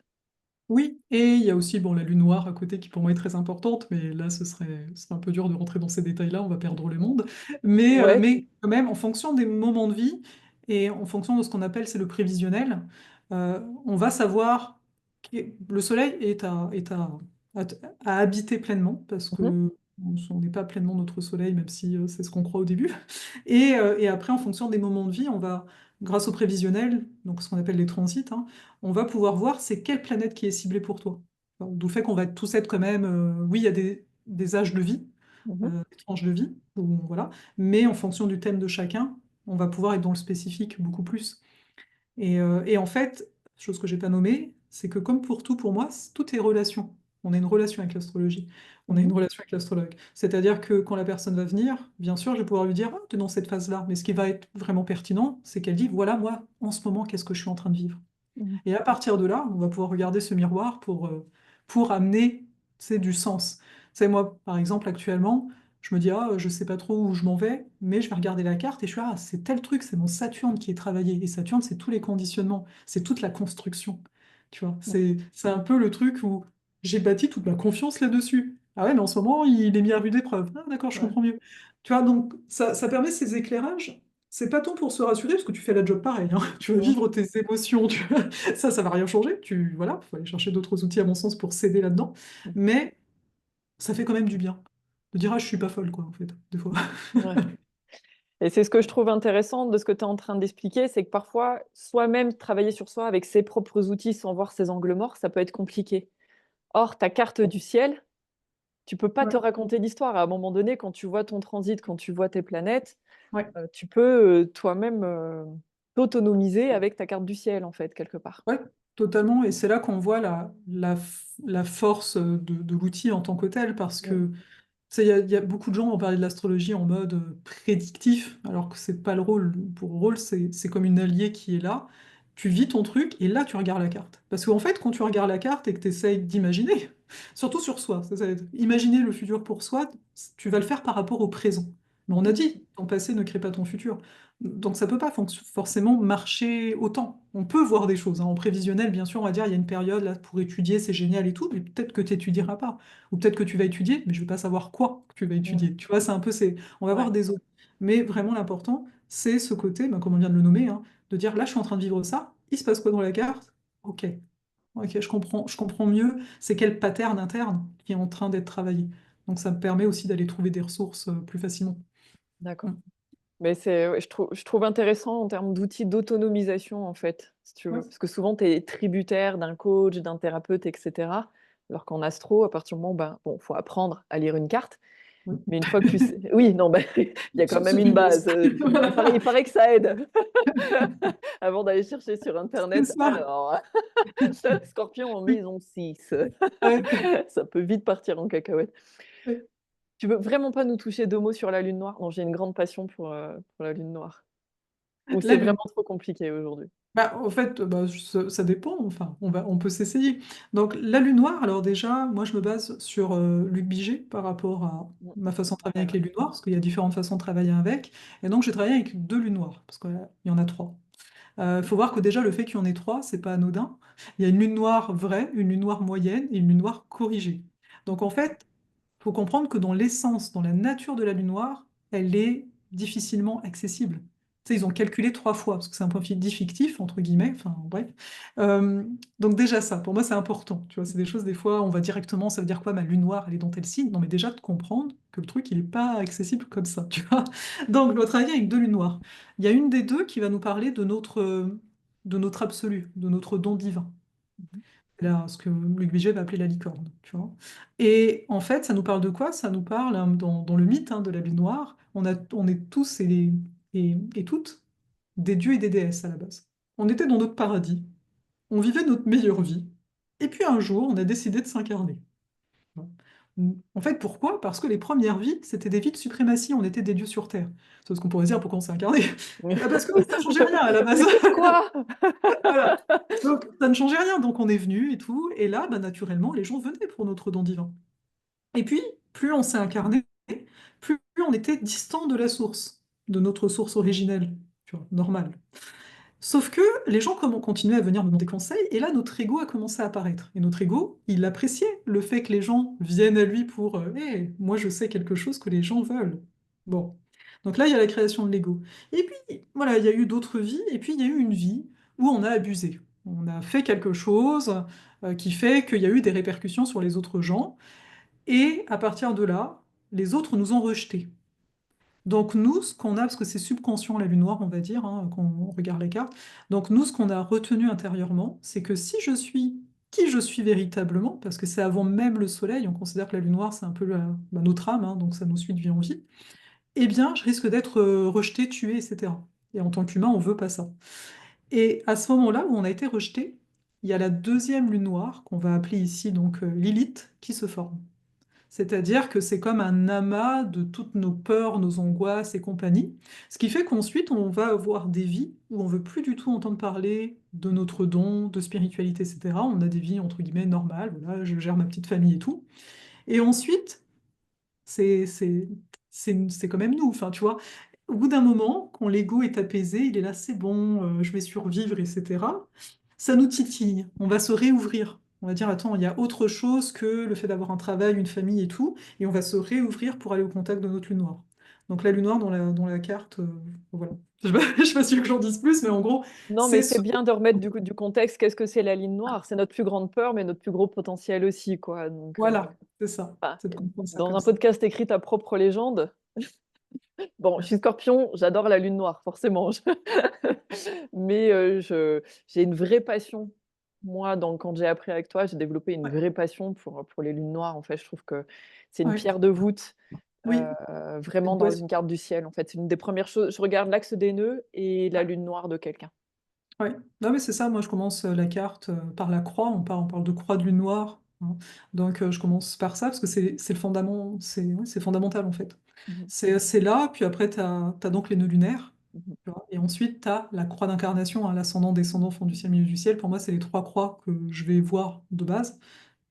Oui, et il y a aussi bon, la lune noire à côté qui pour moi est très importante, mais là ce serait un peu dur de rentrer dans ces détails-là, on va perdre le monde. Ouais. Mais quand même, en fonction des moments de vie et en fonction de ce qu'on appelle c'est le prévisionnel, on va savoir que le soleil à, à habiter pleinement, parce Mmh mh. que on n'est pas pleinement notre soleil, même si c'est ce qu'on croit au début. Et après, en fonction des moments de vie, on va, grâce au prévisionnel, donc ce qu'on appelle les transits, hein, on va pouvoir voir c'est quelle planète qui est ciblée pour toi. D'où le fait qu'on va tous être quand même, oui, il y a des âges de vie, Mmh. des tranches de vie, voilà, mais en fonction du thème de chacun, on va pouvoir être dans le spécifique beaucoup plus. Et en fait, chose que j'ai pas nommée, c'est que comme pour tout, pour moi, tout est relation. On a une relation avec l'astrologie. On a Mmh. une relation avec l'astrologue. C'est-à-dire que quand la personne va venir, bien sûr, je vais pouvoir lui dire, ah, tu es dans cette phase-là. Mais ce qui va être vraiment pertinent, c'est qu'elle dit, voilà, moi, en ce moment, qu'est-ce que je suis en train de vivre? Mmh. Et à partir de là, on va pouvoir regarder ce miroir pour amener, tu sais, du sens. Tu sais, moi, par exemple, actuellement, je me dis, ah, je sais pas trop où je m'en vais, mais je vais regarder la carte et je suis, ah, c'est tel truc, c'est mon Saturne qui est travaillé. Et Saturne, c'est tous les conditionnements, c'est toute la construction. Tu vois, Mmh. c'est un peu le truc où j'ai bâti toute ma confiance là-dessus. Ah ouais, mais en ce moment, il est mis à rude épreuve. Ah, d'accord, je Ouais. comprends mieux. Tu vois, donc ça permet ces éclairages c'est pas tant pour se rassurer, parce que tu fais la job pareil, hein. Tu veux Mmh. vivre tes émotions, ça va rien changer. Voilà, faut aller chercher d'autres outils, à mon sens, pour s'aider là-dedans. Mmh. Mais ça fait quand même du bien de dire, ah, je suis pas folle, quoi, en fait, des fois. Ouais. Et c'est ce que je trouve intéressant de ce que tu es en train d'expliquer, c'est que parfois, soi-même travailler sur soi avec ses propres outils sans voir ses angles morts, ça peut être compliqué. Or, ta carte du ciel, tu peux pas Ouais, te raconter l'histoire. À un moment donné, quand tu vois ton transit, quand tu vois tes planètes, ouais, tu peux, toi-même, t'autonomiser avec ta carte du ciel, en fait, quelque part. ouais, totalement. Et c'est là qu'on voit la force de l'outil en tant que tel, parce Mmh. que il y a beaucoup de gens ont parlé de l'astrologie en mode prédictif, alors que c'est pas le rôle. Pour le rôle, c'est comme une alliée qui est là. Tu vis ton truc et là, tu regardes la carte. Parce qu'en fait, quand tu regardes la carte et que tu essayes d'imaginer, surtout sur soi, imaginer le futur pour soi, tu vas le faire par rapport au présent. Mais on a dit, ton passé ne crée pas ton futur. Donc ça peut pas forcément marcher autant. On peut voir des choses, hein. En prévisionnel, bien sûr, on va dire, il y a une période là pour étudier, c'est génial et tout, mais peut-être que tu n'étudieras pas. Ou peut-être que tu vas étudier, mais je ne vais pas savoir quoi que tu vas Mmh. étudier. Tu vois, c'est un peu, on va Ouais, voir des autres. Mais vraiment, l'important, c'est ce côté, ben, comme on vient de le nommer, hein, de dire, là, je suis en train de vivre ça, il se passe quoi dans la carte? Ok, ok, je comprends mieux c'est quel pattern interne qui est en train d'être travaillé. Donc ça me permet aussi d'aller trouver des ressources plus facilement. d'accord. Mm. Mais c'est ouais, je trouve intéressant en termes d'outils d'autonomisation, en fait, si tu veux. Ouais. Parce que souvent, tu es tributaire d'un coach, d'un thérapeute et cetera. Alors qu'en astro, à partir du moment, ben, bon, faut apprendre à lire une carte, Ouais. mais une fois que tu sais oui, non, ben, il y a quand même C'est une une base. base, il paraît que ça aide avant d'aller chercher sur C'est internet. ça. Alors, Scorpion en maison 6, Ouais. ça peut vite partir en cacahuète. Ouais. Tu veux vraiment pas nous toucher 2 mots sur la lune noire? Non, j'ai une grande passion pour la lune noire. Ou La c'est lune. vraiment trop compliqué aujourd'hui? Bah, en fait, bah, ça dépend, enfin, on peut s'essayer. Donc, la lune noire, alors déjà, moi je me base sur Luc Biget par rapport à Mmh. ma façon de travailler Ouais, avec ouais. les lunes noires, parce qu'il y a différentes façons de travailler avec. Et donc, j'ai travaillé avec deux lunes noires, parce qu'il y en a trois. Il faut voir que déjà, le fait qu'il y en ait trois, c'est pas anodin. Il y a une lune noire vraie, une lune noire moyenne et une lune noire corrigée. Donc, en fait, il faut comprendre que dans l'essence, dans la nature de la lune noire, elle est difficilement accessible. Tu sais, ils ont calculé trois fois, parce que c'est un profil dit fictif, entre guillemets, enfin bref. Euh, donc déjà ça, pour moi c'est important. Tu vois, c'est des choses, des fois, on va directement, ça veut dire quoi, ma lune noire, elle est dans tel signe? Non, mais déjà de comprendre que le truc, il n'est pas accessible comme ça, tu vois. Donc, je dois travailler avec deux lunes noires. Il y a une des deux qui va nous parler de notre absolu, de notre don divin. Mmh. Là, ce que Luc Viget va appeler la licorne, tu vois. Et en fait, ça nous parle de quoi? Ça nous parle, hein, dans le mythe, hein, de la Lune Noire, on est tous et toutes des dieux et des déesses à la base. On était dans notre paradis, on vivait notre meilleure vie, et puis un jour, on a décidé de s'incarner. En fait, pourquoi? Parce que les premières vies, c'était des vies de suprématie, on était des dieux sur Terre. C'est ce qu'on pourrait dire, pourquoi on s'est incarné? Bah, parce que ça changeait rien à la base. Mais pourquoi? Voilà. Donc, ça ne changeait rien. Donc, on est venu et tout. Et là, bah, naturellement, les gens venaient pour notre don divin. Et puis, plus on s'est incarné, plus on était distant de la source, de notre source originelle, tu vois, normale. Sauf que les gens ont continué à venir me demander conseil, et là, notre ego a commencé à apparaître. Et notre ego, il appréciait le fait que les gens viennent à lui pour Hey, moi, je sais quelque chose que les gens veulent. Bon. Donc là, il y a la création de l'ego. Et puis, voilà, il y a eu d'autres vies, et puis il y a eu une vie où on a abusé. On a fait quelque chose qui fait qu'il y a eu des répercussions sur les autres gens, et à partir de là, les autres nous ont rejetés. Donc nous, ce qu'on a, parce que c'est subconscient la lune noire, on va dire, hein, quand on regarde les cartes, donc nous, ce qu'on a retenu intérieurement, c'est que si je suis qui je suis véritablement, parce que c'est avant même le soleil, on considère que la lune noire, c'est un peu bah, notre âme, hein, donc ça nous suit de vie en vie, eh bien, je risque d'être rejeté, tué, etc. Et en tant qu'humain, on veut pas ça. Et à ce moment-là où on a été rejeté, il y a la deuxième lune noire, qu'on va appeler ici donc Lilith, qui se forme. C'est-à-dire que c'est comme un amas de toutes nos peurs, nos angoisses et compagnie. Ce qui fait qu'ensuite, on va avoir des vies où on veut plus du tout entendre parler de notre don, de spiritualité, etc. On a des vies, entre guillemets, normales. Voilà, je gère ma petite famille et tout. Et ensuite, c'est c'est c'est quand même nous, enfin, tu vois. Au bout d'un moment, quand l'ego est apaisé, il est là, c'est bon, je vais survivre, etc. Ça nous titille, on va se réouvrir. On va dire, attends, il y a autre chose que le fait d'avoir un travail, une famille et tout, et on va se réouvrir pour aller au contact de notre lune noire. Donc la lune noire dans la carte, voilà. Je sais pas si que j'en dise plus, mais en gros, Non, mais c'est c'est ce... bien de remettre du contexte. Qu'est-ce que c'est la ligne noire? C'est notre plus grande peur, mais notre plus gros potentiel aussi, quoi. Donc, Voilà, c'est ça. enfin, C'est de comprendre ça dans comme un ça. podcast écrit ta propre légende. Bon, je suis Scorpion, j'adore la lune noire, forcément. Mais j'ai une vraie passion. Moi, quand j'ai appris avec toi, j'ai développé une Ouais, vraie passion pour les lunes noires. En fait, je trouve que c'est une ouais. pierre de voûte, Oui, vraiment dans ouais, une carte du ciel. En fait, c'est une des premières choses. Je regarde l'axe des nœuds et la ouais. lune noire de quelqu'un. Ouais. Non, mais c'est ça, moi je commence la carte par la croix, on parle de croix de lune noire, hein. Donc je commence par ça parce que c'est le fondament, ouais, c'est fondamental en fait. Mhm, C'est là, puis après tu as donc les nœuds lunaires, mhm, tu vois, et ensuite tu as la croix d'incarnation, hein, l'ascendant, descendant, fond du ciel, milieu du ciel. Pour moi, c'est les trois croix que je vais voir de base,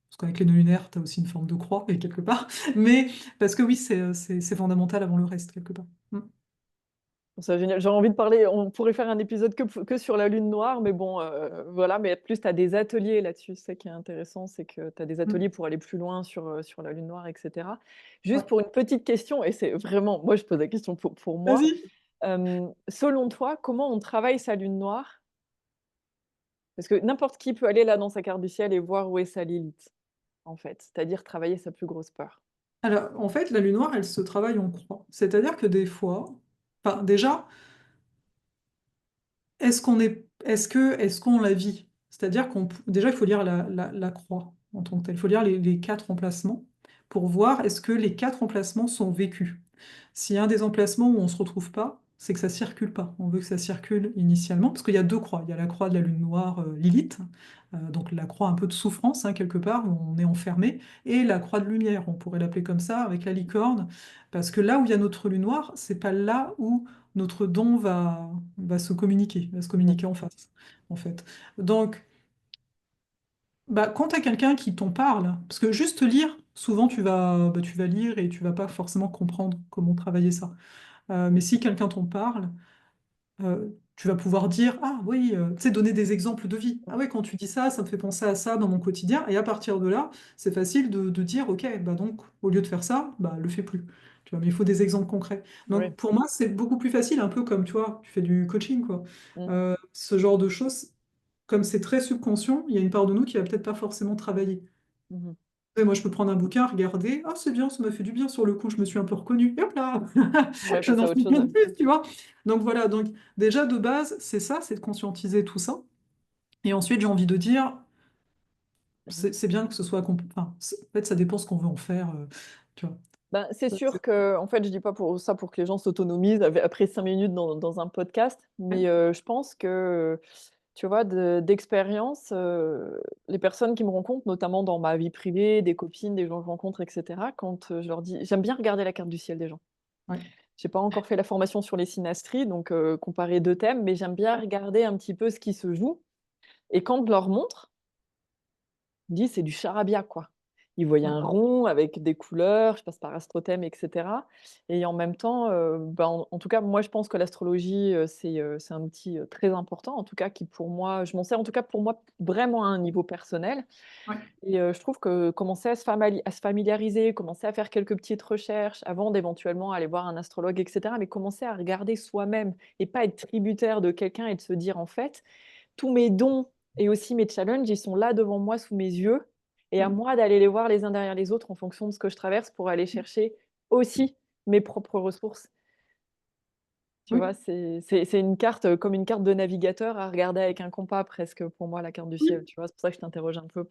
parce qu'avec les nœuds lunaires, tu as aussi une forme de croix, et quelque part. Mais parce que oui, c'est fondamental avant le reste, quelque part. Mm. Je trouve ça génial. J'ai envie de parler, on pourrait faire un épisode que sur la lune noire, mais bon, voilà. Mais plus, tu as des ateliers là-dessus. C'est ça qui est intéressant, c'est que tu as des Mm. ateliers pour aller plus loin sur la lune noire, etc. Ouais. Juste pour une petite question, et c'est vraiment, moi, je pose la question pour moi. Vas-y. Selon toi, comment on travaille sa lune noire? Parce que n'importe qui peut aller là dans sa carte du ciel et voir où est sa Lilith, en fait. C'est-à-dire travailler sa plus grosse peur. Alors, en fait, la lune noire, elle se travaille en croix. C'est-à-dire que des fois, enfin, déjà, est-ce qu'on la vit? C'est-à-dire déjà, il faut lire la croix en tant que telle. Il faut lire les quatre emplacements pour voir est-ce que les quatre emplacements sont vécus. S'il y a un des emplacements où on ne se retrouve pas, c'est que ça circule pas. On veut que ça circule initialement, parce qu'il y a deux croix. Il y a la croix de la lune noire Lilith, donc la croix un peu de souffrance, hein, quelque part, où on est enfermé, et la croix de lumière, on pourrait l'appeler comme ça, avec la licorne, parce que là où il y a notre lune noire, c'est pas là où notre don va se Mhm, communiquer en face, en fait. Donc, bah, quand tu as quelqu'un qui t'en parle, parce que juste lire, souvent tu vas lire et tu vas pas forcément comprendre comment travailler ça. Mais si quelqu'un t'en parle, tu vas pouvoir dire, ah oui, tu sais, donner des exemples de vie. Ah mhm, ouais, quand tu dis ça, ça me fait penser à ça dans mon quotidien. Et à partir de là, c'est facile de dire, ok, bah donc, au lieu de faire ça, bah le fais plus. Tu vois, mais il faut des exemples concrets. oui. Donc pour moi, c'est beaucoup plus facile, un peu comme, tu vois, tu fais du coaching, quoi. Mhm, Ce genre de choses, comme c'est très subconscient, il y a une part de nous qui va peut-être pas forcément travailler. mhm. Et moi, je peux prendre un bouquin, regarder, ah, c'est bien, ça m'a fait du bien sur le coup, je me suis un peu reconnue, et hop là, Ouais, je passer n'en à autre suis chose. pas de plus, tu vois. Donc voilà, donc déjà de base, c'est ça, c'est de conscientiser tout ça. Et ensuite, j'ai envie de dire, Mhm. c'est bien que ce soit, enfin, en fait, ça dépend ce qu'on veut en faire, tu vois. Ben, c'est Ça, sûr que, en fait, je dis pas pour ça pour que les gens s'autonomisent après 5 minutes dans un podcast, ouais, mais je pense que, tu vois, d'expérience, les personnes qui me rencontrent, notamment dans ma vie privée, des copines, des gens que je rencontre, etc., quand je leur dis, j'aime bien regarder la carte du ciel des gens. ouais, J'ai pas encore fait la formation sur les synastries, donc comparer deux thèmes, mais j'aime bien regarder un petit peu ce qui se joue. Et quand je leur montre, ils me disent: «C'est du charabia, quoi». Ils voyaient ouais, un rond avec des couleurs, je passe par astrothème et cetera, et en même temps, ben, en tout cas, moi, je pense que l'astrologie, c'est un outil, très important, en tout cas, qui pour moi je m'en sers, en tout cas, pour moi, vraiment à un niveau personnel, ouais, et je trouve que commencer à se familiariser, commencer à faire quelques petites recherches avant d'éventuellement aller voir un astrologue et cetera, mais commencer à regarder soi-même et pas être tributaire de quelqu'un et de se dire: «En fait, tous mes dons et aussi mes challenges, ils sont là devant moi sous mes yeux et à mm, moi d'aller les voir les uns derrière les autres en fonction de ce que je traverse pour aller chercher aussi mes propres ressources». Tu oui, vois? C'est une carte, comme une carte de navigateur à regarder avec un compas presque pour moi, la carte du oui, ciel, tu vois? C'est pour ça que je t'interroge un peu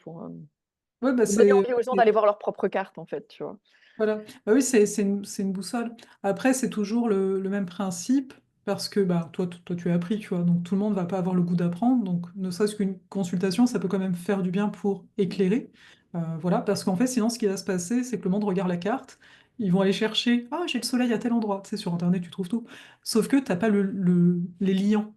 ouais, bah pour donner envie aux gens d'aller voir leurs propres cartes, en fait, tu vois? voilà. Bah oui, c'est une boussole. Après, c'est toujours le même principe parce que bah, toi, tu as appris, tu vois. Donc, tout le monde va pas avoir le goût d'apprendre. Donc, ne serait-ce qu'une consultation, ça peut quand même faire du bien pour éclairer. Voilà, parce qu'en fait, sinon, ce qui va se passer, c'est que le monde regarde la carte. Ils vont aller chercher, ah, j'ai le soleil à tel endroit. Tu sais, sur Internet, tu trouves tout. Sauf que tu n'as pas les liens.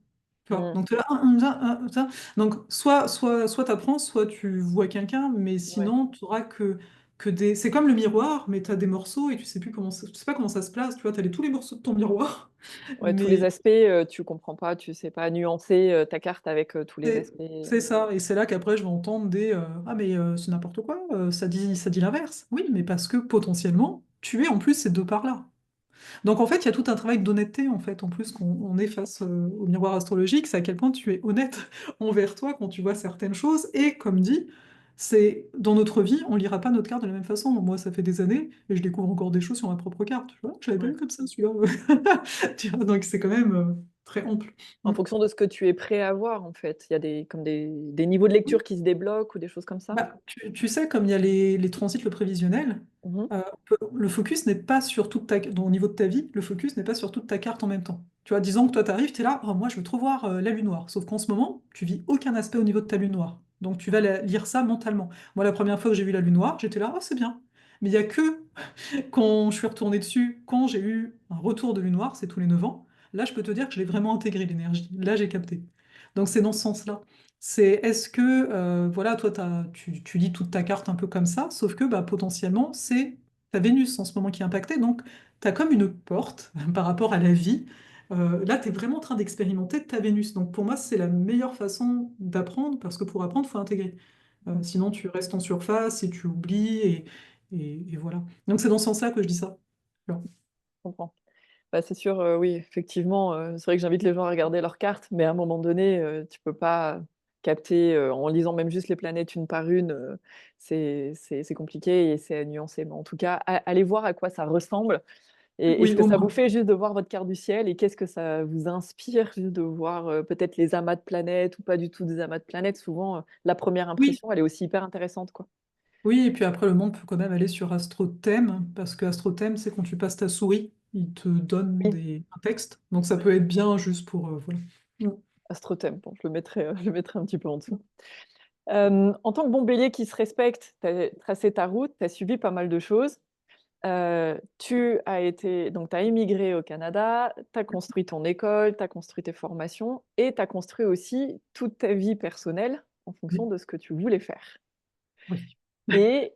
Tu vois. Mmh. Donc, tu es là, ça. Donc, soit tu apprends, soit tu vois quelqu'un, mais Ouais. sinon, tu auras que des... C'est comme le miroir, mais tu as des morceaux et tu sais plus tu sais pas comment ça se place, tu vois, tu as tous les morceaux de ton miroir, Ouais, tous les mais aspects, tu comprends pas, tu sais pas nuancer, ta carte avec, tous les aspects, c'est ça, et c'est là qu'après je vais entendre des ah mais c'est n'importe quoi, ça dit l'inverse. Oui, mais parce que potentiellement, tu es en plus ces deux parts-là. Donc en fait, il y a tout un travail d'honnêteté en fait, en plus qu'on on est face au miroir astrologique, c'est à quel point tu es honnête envers toi quand tu vois certaines choses. Et comme dit, c'est dans notre vie, on lira pas notre carte de la même façon. Moi, ça fait des années et je découvre encore des choses sur ma propre carte. Tu vois, je l'avais pas Ouais. vu comme ça celui-là. Tu vois, donc c'est quand même très ample. En Mm. fonction de ce que tu es prêt à voir, en fait. Il y a des niveaux de lecture qui se débloquent ou des choses comme ça? Bah, tu sais, comme il y a les transits, le prévisionnel, Mmh. le focus n'est pas sur toute au niveau de ta vie, le focus n'est pas sur toute ta carte en même temps. Tu vois, disons que toi, tu arrives, tu es là, oh, moi, je veux trop voir la lune noire. Sauf qu'en ce moment, tu vis aucun aspect au niveau de ta lune noire. Donc, tu vas lire ça mentalement. Moi, la première fois que j'ai vu la lune noire, j'étais là, oh, c'est bien. Mais il y a que quand je suis retournée dessus, quand j'ai eu un retour de lune noire, c'est tous les 9 ans, là, je peux te dire que je l'ai vraiment intégré, l'énergie. Là, j'ai capté. Donc, c'est dans ce sens-là. C'est est-ce que, voilà, toi, tu lis toute ta carte un peu comme ça, sauf que bah, potentiellement, c'est ta Vénus en ce moment qui est impactée. Donc, tu as comme une porte par rapport à la vie. Là, tu es vraiment en train d'expérimenter ta Vénus. Donc, pour moi, c'est la meilleure façon d'apprendre, parce que pour apprendre, il faut intégrer. Mmh, Sinon, tu restes en surface et tu oublies, et voilà. Donc, c'est dans ce sens-là que je dis ça. Alors, je comprends. Bah, c'est sûr, oui, effectivement, c'est vrai que j'invite les gens à regarder leurs cartes, mais à un moment donné, tu peux pas capter, en lisant même juste les planètes une par une, c'est compliqué et c'est à nuancer. Mais en tout cas, a allez voir à quoi ça ressemble et ce oui, que au ça vous moins. fait juste de voir votre carte du ciel et qu'est-ce que ça vous inspire juste de voir, peut-être les amas de planètes ou pas du tout des amas de planètes. Souvent, la première Oui, impression, elle est aussi hyper intéressante, quoi. oui, et puis après, le monde peut quand même aller sur AstroThème, parce que AstroThème, c'est quand tu passes ta souris, il te donne Oui, un texte. Donc ça peut être bien juste pour... voilà. Mm. Astrothème, bon, je le mettrai un petit peu en dessous. En tant que bon bélier qui se respecte, tu as tracé ta route, tu as suivi pas mal de choses. Tu as été donc tu as immigré au Canada, tu as construit ton école, tu as construit tes formations et tu as construit aussi toute ta vie personnelle en fonction Oui, de ce que tu voulais faire. oui. Et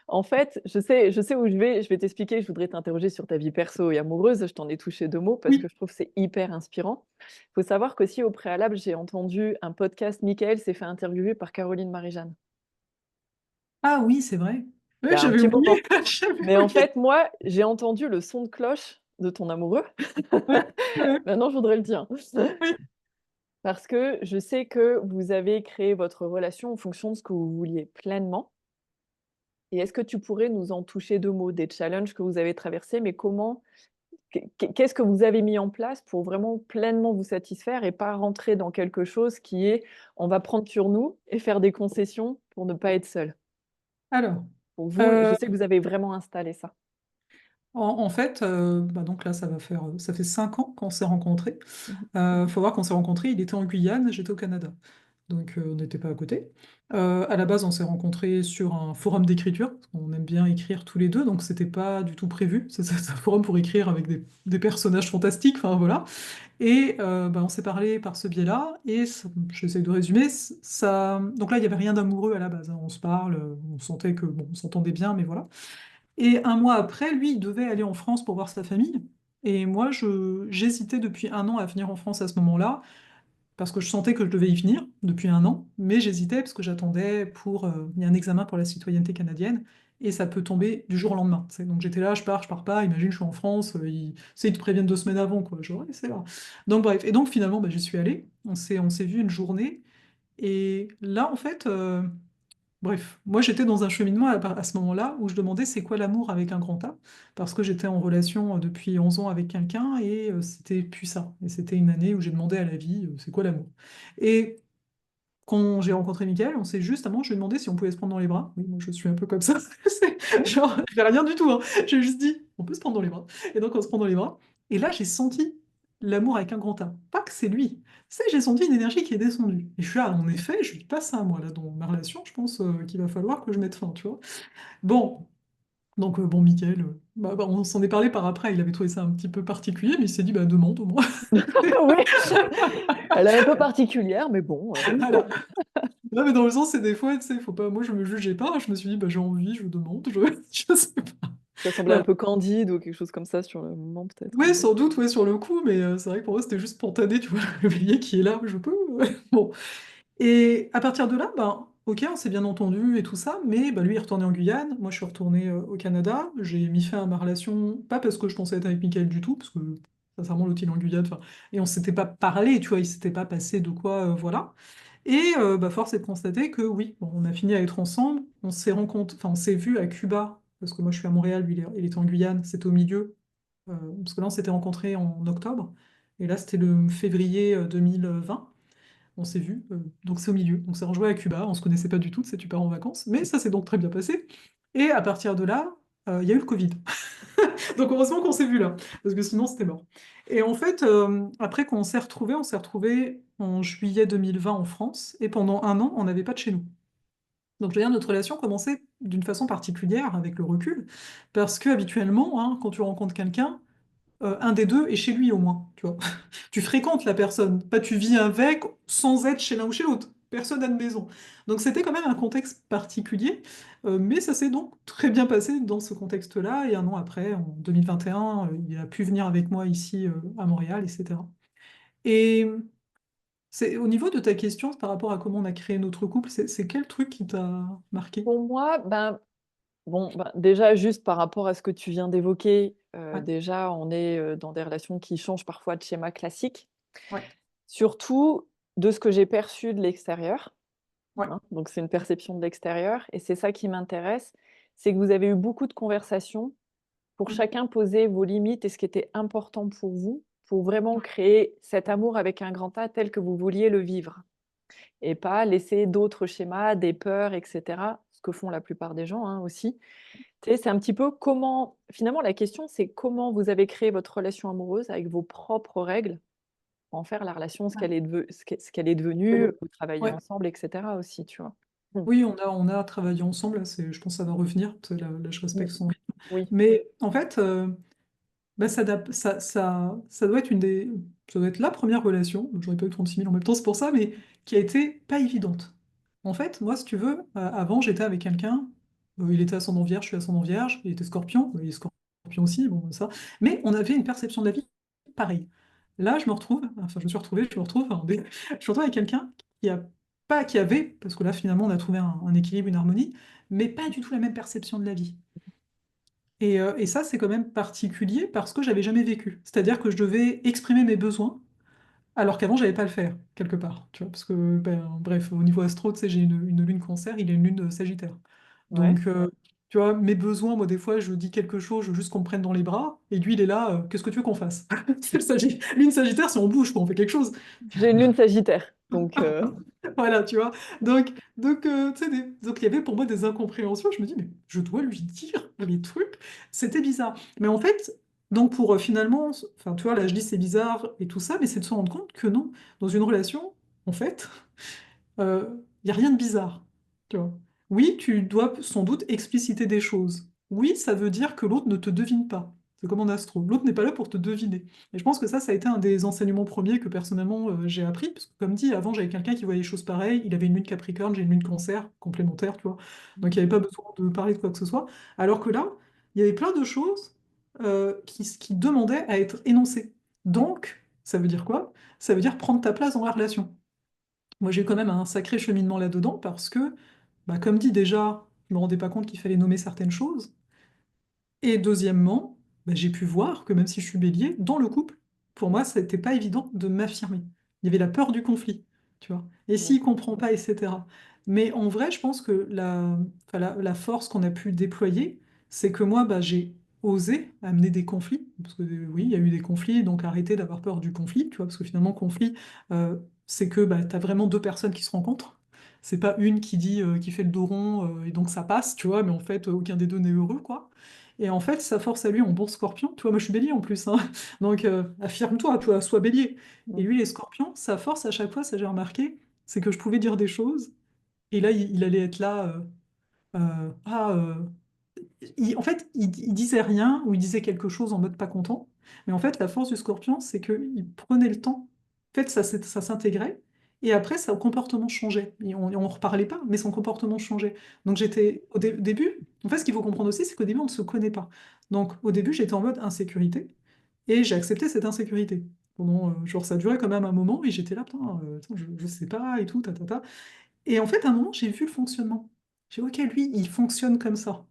en fait, je sais où je vais t'expliquer, je voudrais t'interroger sur ta vie perso et amoureuse, je t'en ai touché 2 mots parce que Oui. je trouve que c'est hyper inspirant. Il faut savoir qu'aussi au préalable, j'ai entendu un podcast, Michael s'est fait interviewer par Caroline Marie-Jeanne, Ah oui, c'est vrai. il y Oui, a un j'avais petit oublié. moment. J'avais Mais en oublié. fait, moi, j'ai entendu le son de cloche de ton amoureux. Ouais, ouais, Maintenant, je voudrais le dire. oui. Parce que je sais que vous avez créé votre relation en fonction de ce que vous vouliez pleinement. Et est-ce que tu pourrais nous en toucher 2 mots, des challenges que vous avez traversés, mais comment qu'est-ce que vous avez mis en place pour vraiment pleinement vous satisfaire et pas rentrer dans quelque chose qui est: «On va prendre sur nous et faire des concessions pour ne pas être seul». Alors, Pour vous, je euh, sais que vous avez vraiment installé ça. en fait, bah donc là, ça fait 5 ans qu'on s'est rencontrés. Mmh. Faut voir qu'on s'est rencontrés, il était en Guyane, j'étais au Canada. Donc on n'était pas à côté. À la base, on s'est rencontrés sur un forum d'écriture, parce qu'on aime bien écrire tous les deux, donc c'était pas du tout prévu. C'est un forum pour écrire avec des personnages fantastiques, enfin voilà. Et bah, on s'est parlé par ce biais-là, et j'essaie de résumer, ça... Donc là, il n'y avait rien d'amoureux à la base, hein. On se parle, on sentait que bon, on s'entendait bien, mais voilà. Et un mois après, lui, il devait aller en France pour voir sa famille. Et moi, j'hésitais depuis un an à venir en France à ce moment-là, parce que je sentais que je devais y venir depuis un an, mais j'hésitais parce que j'attendais pour... il y a un examen pour la citoyenneté canadienne, et ça peut tomber du jour au lendemain. Donc j'étais là, je pars pas, imagine, je suis en France, ils te préviennent 2 semaines avant, quoi. Genre, ouais, c'est là. Donc bref, et donc finalement, bah, j'y suis allée, on s'est vu une journée, et là, en fait... bref, moi j'étais dans un cheminement à ce moment-là où je demandais c'est quoi l'amour avec un grand A, parce que j'étais en relation depuis 11 ans avec quelqu'un et c'était plus ça. Et c'était une année où j'ai demandé à la vie c'est quoi l'amour. Et quand j'ai rencontré Mickaël, on s'est juste avant, je lui ai demandé si on pouvait se prendre dans les bras. Oui, moi je suis un peu comme ça. Genre, je fais rien du tout, hein. J'ai juste dit on peut se prendre dans les bras. Et donc on se prend dans les bras. Et là j'ai senti l'amour avec un grand A. Pas que c'est lui. C'est j'ai senti une énergie qui est descendue. Et je suis là, en effet, je vis pas ça, moi, là, dans ma relation, je pense qu'il va falloir que je mette fin, tu vois. Bon, donc, bon, Mickaël, on s'en est parlé par après, il avait trouvé ça un petit peu particulier, mais il s'est dit, bah, demande au moins. Oui, elle est un peu particulière, mais bon, Voilà. Non, mais dans le sens, c'est des fois, tu sais, faut pas, moi, je me jugeais pas, je me suis dit, bah, j'ai envie, je demande, je sais pas. ça semblait un Voilà. peu candide ou quelque chose comme ça sur le moment peut-être, Ouais, sans doute, ouais, sur le coup, mais c'est vrai que pour moi, c'était juste spontané, tu vois, le bélier qui est là, je peux, ouais. Bon. Et à partir de là, ben, ok, on s'est bien entendu et tout ça, mais bah, lui est retourné en Guyane, moi je suis retourné au Canada, j'ai mis fin à ma relation, pas parce que je pensais être avec Mickaël du tout, parce que sincèrement l'autre il est en Guyane, enfin, et on s'était pas parlé, tu vois, il s'était pas passé de quoi, voilà. Et bah, force est de constater que oui, bon, on a fini à être ensemble, on s'est rencontrés, enfin on s'est vu à Cuba, parce que moi je suis à Montréal, lui il était en Guyane, c'était au milieu, parce que là on s'était rencontrés en octobre, et là c'était le février 2020. On s'est vu, donc c'est au milieu. On s'est rejoint à Cuba, on se connaissait pas du tout, tu pars en vacances, mais ça s'est donc très bien passé. Et à partir de là, il y a eu le Covid. Donc heureusement qu'on s'est vu là, parce que sinon c'était mort. Et en fait, après qu'on on s'est retrouvés en juillet 2020 en France, et pendant un an, on n'avait pas de chez nous. Donc je veux dire, notre relation commençait d'une façon particulière avec le recul, parce que habituellement, hein, quand tu rencontres quelqu'un, un des deux est chez lui au moins, tu vois. Tu fréquentes la personne, pas tu vis avec sans être chez l'un ou chez l'autre. Personne n'a de maison. Donc c'était quand même un contexte particulier, mais ça s'est donc très bien passé dans ce contexte-là. Et un an après, en 2021, il a pu venir avec moi ici à Montréal, etc. Et c'est au niveau de ta question par rapport à comment on a créé notre couple, c'est quel truc qui t'a marqué? Pour moi, ben, bon, ben, déjà, juste par rapport à ce que tu viens d'évoquer, Ouais, déjà, on est dans des relations qui changent parfois de schéma classique, ouais, surtout de ce que j'ai perçu de l'extérieur. ouais, Hein. Donc, c'est une perception de l'extérieur. Et c'est ça qui m'intéresse, c'est que vous avez eu beaucoup de conversations pour mm, chacun poser vos limites et ce qui était important pour vous, pour vraiment ouais, créer cet amour avec un grand A tel que vous vouliez le vivre. Et pas laisser d'autres schémas, des peurs, etc., ce que font la plupart des gens hein, aussi. Tu sais, c'est un petit peu comment, finalement, la question, c'est comment vous avez créé votre relation amoureuse avec vos propres règles pour en faire la relation ce ouais. ce qu'elle est devenue, vous travaillez Ouais. ensemble, etc. aussi, tu vois. Mm. Oui, on a travaillé ensemble, là, je pense que ça va revenir, parce que là, je Mm. respecte son rythme. Oui, Mais en fait, bah, ça doit être ça doit être la première relation, j'aurais pas eu 36 000 en même temps, c'est pour ça, mais qui a été pas évidente. En fait, moi, si tu veux, avant, j'étais avec quelqu'un, il était ascendant vierge, je suis ascendant vierge, il était scorpion, il est scorpion aussi, bon, ça, mais on avait une perception de la vie pareille. Là, je me suis retrouvé, je me retrouve, enfin, je me retrouve avec quelqu'un qui a pas, qui avait, parce que là, finalement, on a trouvé un équilibre, une harmonie, mais pas du tout la même perception de la vie. Et ça, c'est quand même particulier parce que j'avais jamais vécu. C'est-à-dire que je devais exprimer mes besoins, alors qu'avant, j'avais pas à le faire, quelque part. Tu vois, parce que, ben, bref, au niveau astro, tu sais, j'ai une lune cancer, il a une lune Sagittaire. ouais. Donc, tu vois, mes besoins, moi, des fois, je dis quelque chose, je veux juste qu'on me prenne dans les bras, et lui, il est là, qu'est-ce que tu veux qu'on fasse? C'est le Lune Sagittaire, si on bouge, quoi, on fait quelque chose. J'ai une lune sagittaire, donc Voilà, tu vois. Tu sais, donc il y avait pour moi des incompréhensions. Je me dis, mais je dois lui dire les trucs. C'était bizarre. Mais en fait, donc pour finalement, enfin, tu vois, là, je dis c'est bizarre et tout ça, mais c'est de se rendre compte que non, dans une relation, en fait, il n'y a rien de bizarre. Tu vois. Oui, tu dois sans doute expliciter des choses. Oui, ça veut dire que l'autre ne te devine pas. C'est comme en astro. L'autre n'est pas là pour te deviner. Et je pense que ça a été un des enseignements premiers que personnellement j'ai appris. Parce que comme dit, avant, j'avais quelqu'un qui voyait les choses pareilles. Il avait une lune Capricorne, j'ai une lune Cancer, complémentaire, tu vois. Donc il n'y avait pas besoin de parler de quoi que ce soit. Alors que là, il y avait plein de choses qui demandaient à être énoncées. Donc, ça veut dire quoi? Ça veut dire prendre ta place dans la relation. Moi, j'ai eu quand même un sacré cheminement là-dedans parce que, bah, comme dit déjà, je me rendais pas compte qu'il fallait nommer certaines choses. Et deuxièmement, bah, j'ai pu voir que même si je suis bélier, dans le couple, pour moi, ça n'était pas évident de m'affirmer. Il y avait la peur du conflit, tu vois. Et mm, s'il comprend pas, etc. Mais en vrai, je pense que enfin, la force qu'on a pu déployer, c'est que moi, bah, j'ai osé amener des conflits. Parce que oui, il y a eu des conflits, donc arrêter d'avoir peur du conflit, tu vois. Parce que finalement, conflit, c'est que bah, tu as vraiment deux personnes qui se rencontrent. C'est pas une qui dit, qui fait le dos rond, et donc ça passe, tu vois, mais en fait, aucun des deux n'est heureux, quoi. Et en fait, sa force à lui en bon scorpion, tu vois, moi je suis bélier en plus, hein. Donc affirme-toi, tu vois, sois bélier. Et mm. lui, les scorpions, sa force à chaque fois, ça j'ai remarqué, c'est que je pouvais dire des choses, et là, il allait être là, ah, en fait, il disait rien ou il disait quelque chose en mode pas content. Mais en fait, la force du scorpion, c'est qu'il prenait le temps. En fait, ça s'intégrait. Et après, son comportement changeait. Et on ne reparlait pas, mais son comportement changeait. Donc j'étais au début, en fait, ce qu'il faut comprendre aussi, c'est qu'au début, on ne se connaît pas. Donc au début, j'étais en mode insécurité. Et j'ai accepté cette insécurité. Genre, ça durait quand même un moment, et j'étais là, putain, je sais pas, et tout, ta. Et en fait, à un moment, j'ai vu le fonctionnement. J'ai dit, OK, lui, il fonctionne comme ça.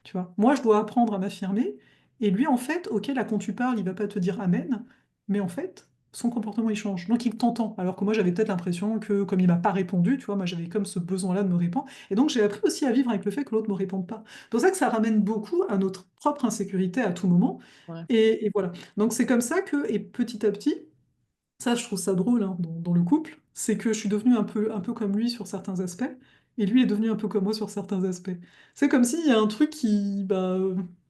Tu vois, moi, je dois apprendre à m'affirmer. Et lui, en fait, OK, là, quand tu parles, il va pas te dire Amen. Mais en fait, son comportement, il change. Donc, il t'entend. Alors que moi, j'avais peut-être l'impression que, comme il m'a pas répondu, tu vois, moi, j'avais comme ce besoin-là de me répondre. Et donc, j'ai appris aussi à vivre avec le fait que l'autre me réponde pas. C'est pour ça que ça ramène beaucoup à notre propre insécurité à tout moment. Ouais. Et voilà. Donc, c'est comme ça que, et petit à petit, ça, je trouve ça drôle hein, dans le couple, c'est que je suis devenue un peu comme lui sur certains aspects, et lui est devenu un peu comme moi sur certains aspects. C'est comme s'il y a un truc qui,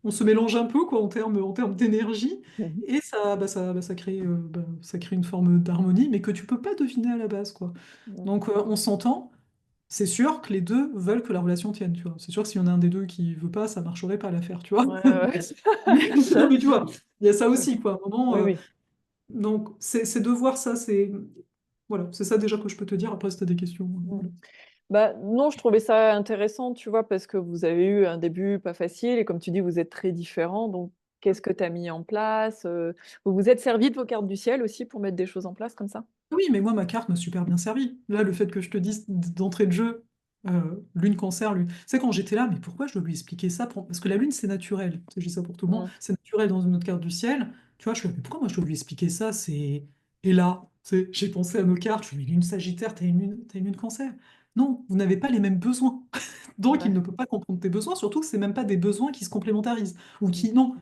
on se mélange un peu quoi, en termes d'énergie, Mhm. et ça crée une forme d'harmonie, mais que tu peux pas deviner à la base, quoi. Mhm. Donc on s'entend, c'est sûr que les deux veulent que la relation tienne, tu vois. C'est sûr que s'il y en a un des deux qui veut pas, ça marcherait pas l'affaire, tu vois. Ouais, ouais, Mais, non, mais tu vois, il y a ça ouais. aussi, quoi. À un moment, Oui, oui. donc, c'est de voir ça, c'est voilà, c'est ça déjà que je peux te dire. Après, si tu as des questions, Mm. voilà. Bah, non, je trouvais ça intéressant, tu vois, parce que vous avez eu un début pas facile et comme tu dis, vous êtes très différents. Donc, qu'est-ce que tu as mis en place? Vous vous êtes servi de vos cartes du ciel aussi pour mettre des choses en place comme ça? Oui, mais moi, ma carte m'a super bien servi. Là, le fait que je te dise d'entrée de jeu, lune cancer, lune. C'est quand j'étais là, mais pourquoi je dois lui expliquer ça? Parce que la lune, c'est naturel. Tu sais, je dis ça pour tout le monde. Mm. C'est naturel dans une autre carte du ciel. Tu vois, je fais, mais pourquoi moi je dois lui expliquer ça? C'est. Et là, tu sais, j'ai pensé à nos cartes. Je lui dis, lune Sagittaire, t'as une lune cancer. Non, vous n'avez pas les mêmes besoins. Donc, il Ouais. ne peut pas comprendre tes besoins, surtout que c'est même pas des besoins qui se complémentarisent. Ou Mm. qui, non,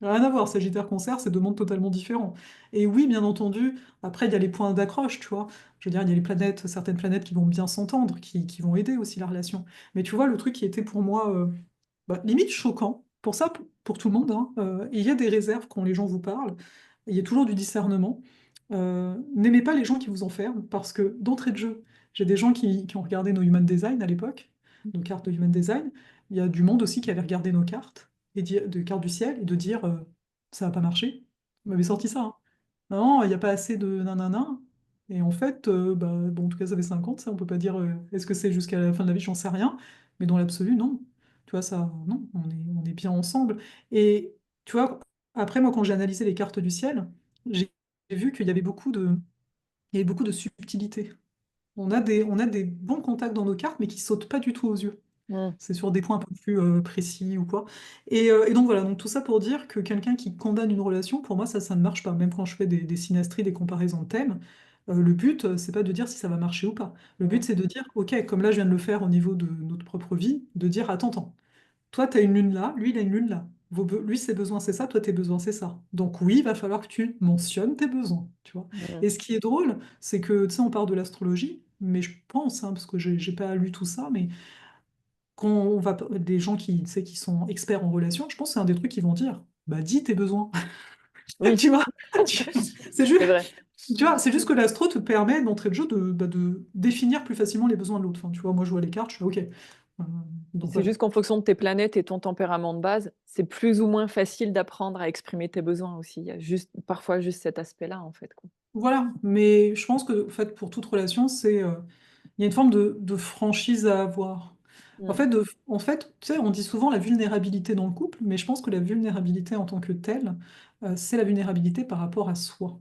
rien à voir, Sagittaire-Cancer, c'est deux mondes totalement différents. Et oui, bien entendu, après, il y a les points d'accroche, tu vois. Je veux dire, il y a les planètes, certaines planètes qui vont bien s'entendre, qui vont aider aussi la relation. Mais tu vois, le truc qui était pour moi limite choquant, pour ça, pour tout le monde, hein, et il y a des réserves quand les gens vous parlent, il y a toujours du discernement. N'aimez pas les gens qui vous enferment, parce que d'entrée de jeu, j'ai des gens qui ont regardé nos Human Design à l'époque, nos cartes de Human Design. Il y a du monde aussi qui avait regardé nos cartes, de cartes du ciel, et de dire ça n'a pas marché. Vous m'avez sorti ça, hein. Non, il n'y a pas assez de nanana. Et en fait, bon, en tout cas, ça fait 50, ça, on peut pas dire est-ce que c'est jusqu'à la fin de la vie, j'en sais rien. Mais dans l'absolu, non. Tu vois, ça, non, on est bien ensemble. Et tu vois, après, moi, quand j'ai analysé les cartes du ciel, j'ai vu qu'il y avait il y avait beaucoup de subtilité. On a des bons contacts dans nos cartes, mais qui sautent pas du tout aux yeux. Mm. C'est sur des points un peu plus précis ou quoi. Et donc voilà, donc tout ça pour dire que quelqu'un qui condamne une relation, pour moi, ça ne marche pas. Même quand je fais des synastries, des comparaisons de thèmes, le but, c'est pas de dire si ça va marcher ou pas. Le but, Mm. c'est de dire, OK, comme là, je viens de le faire au niveau de notre propre vie, de dire, attends, toi, tu as une lune là, lui, il a une lune là. Lui, ses besoins, c'est ça, toi, tes besoins, c'est ça. Donc oui, il va falloir que tu mentionnes tes besoins, tu vois. Mm. Et ce qui est drôle, c'est que, tu sais, on parle de l'astrologie, mais je pense, hein, parce que j'ai pas lu tout ça, mais quand on va, des gens qui, tu sais, qui sont experts en relations, je pense que c'est un des trucs qu'ils vont dire, bah dis tes besoins, Oui, tu vois. C'est juste, c'est vrai. tu vois, c'est juste que l'astro te permet d'entrée de jeu de définir plus facilement les besoins de l'autre. Enfin, tu vois, moi je vois les cartes, je fais OK. Puis Donc c'est voilà. juste qu'en fonction de tes planètes et ton tempérament de base, c'est plus ou moins facile d'apprendre à exprimer tes besoins aussi. Il y a juste, parfois juste cet aspect-là, en fait, quoi. Voilà, mais je pense que en fait, pour toute relation, il y a une forme de franchise à avoir. Mm. En fait, tu sais, on dit souvent la vulnérabilité dans le couple, mais je pense que la vulnérabilité en tant que telle, c'est la vulnérabilité par rapport à soi.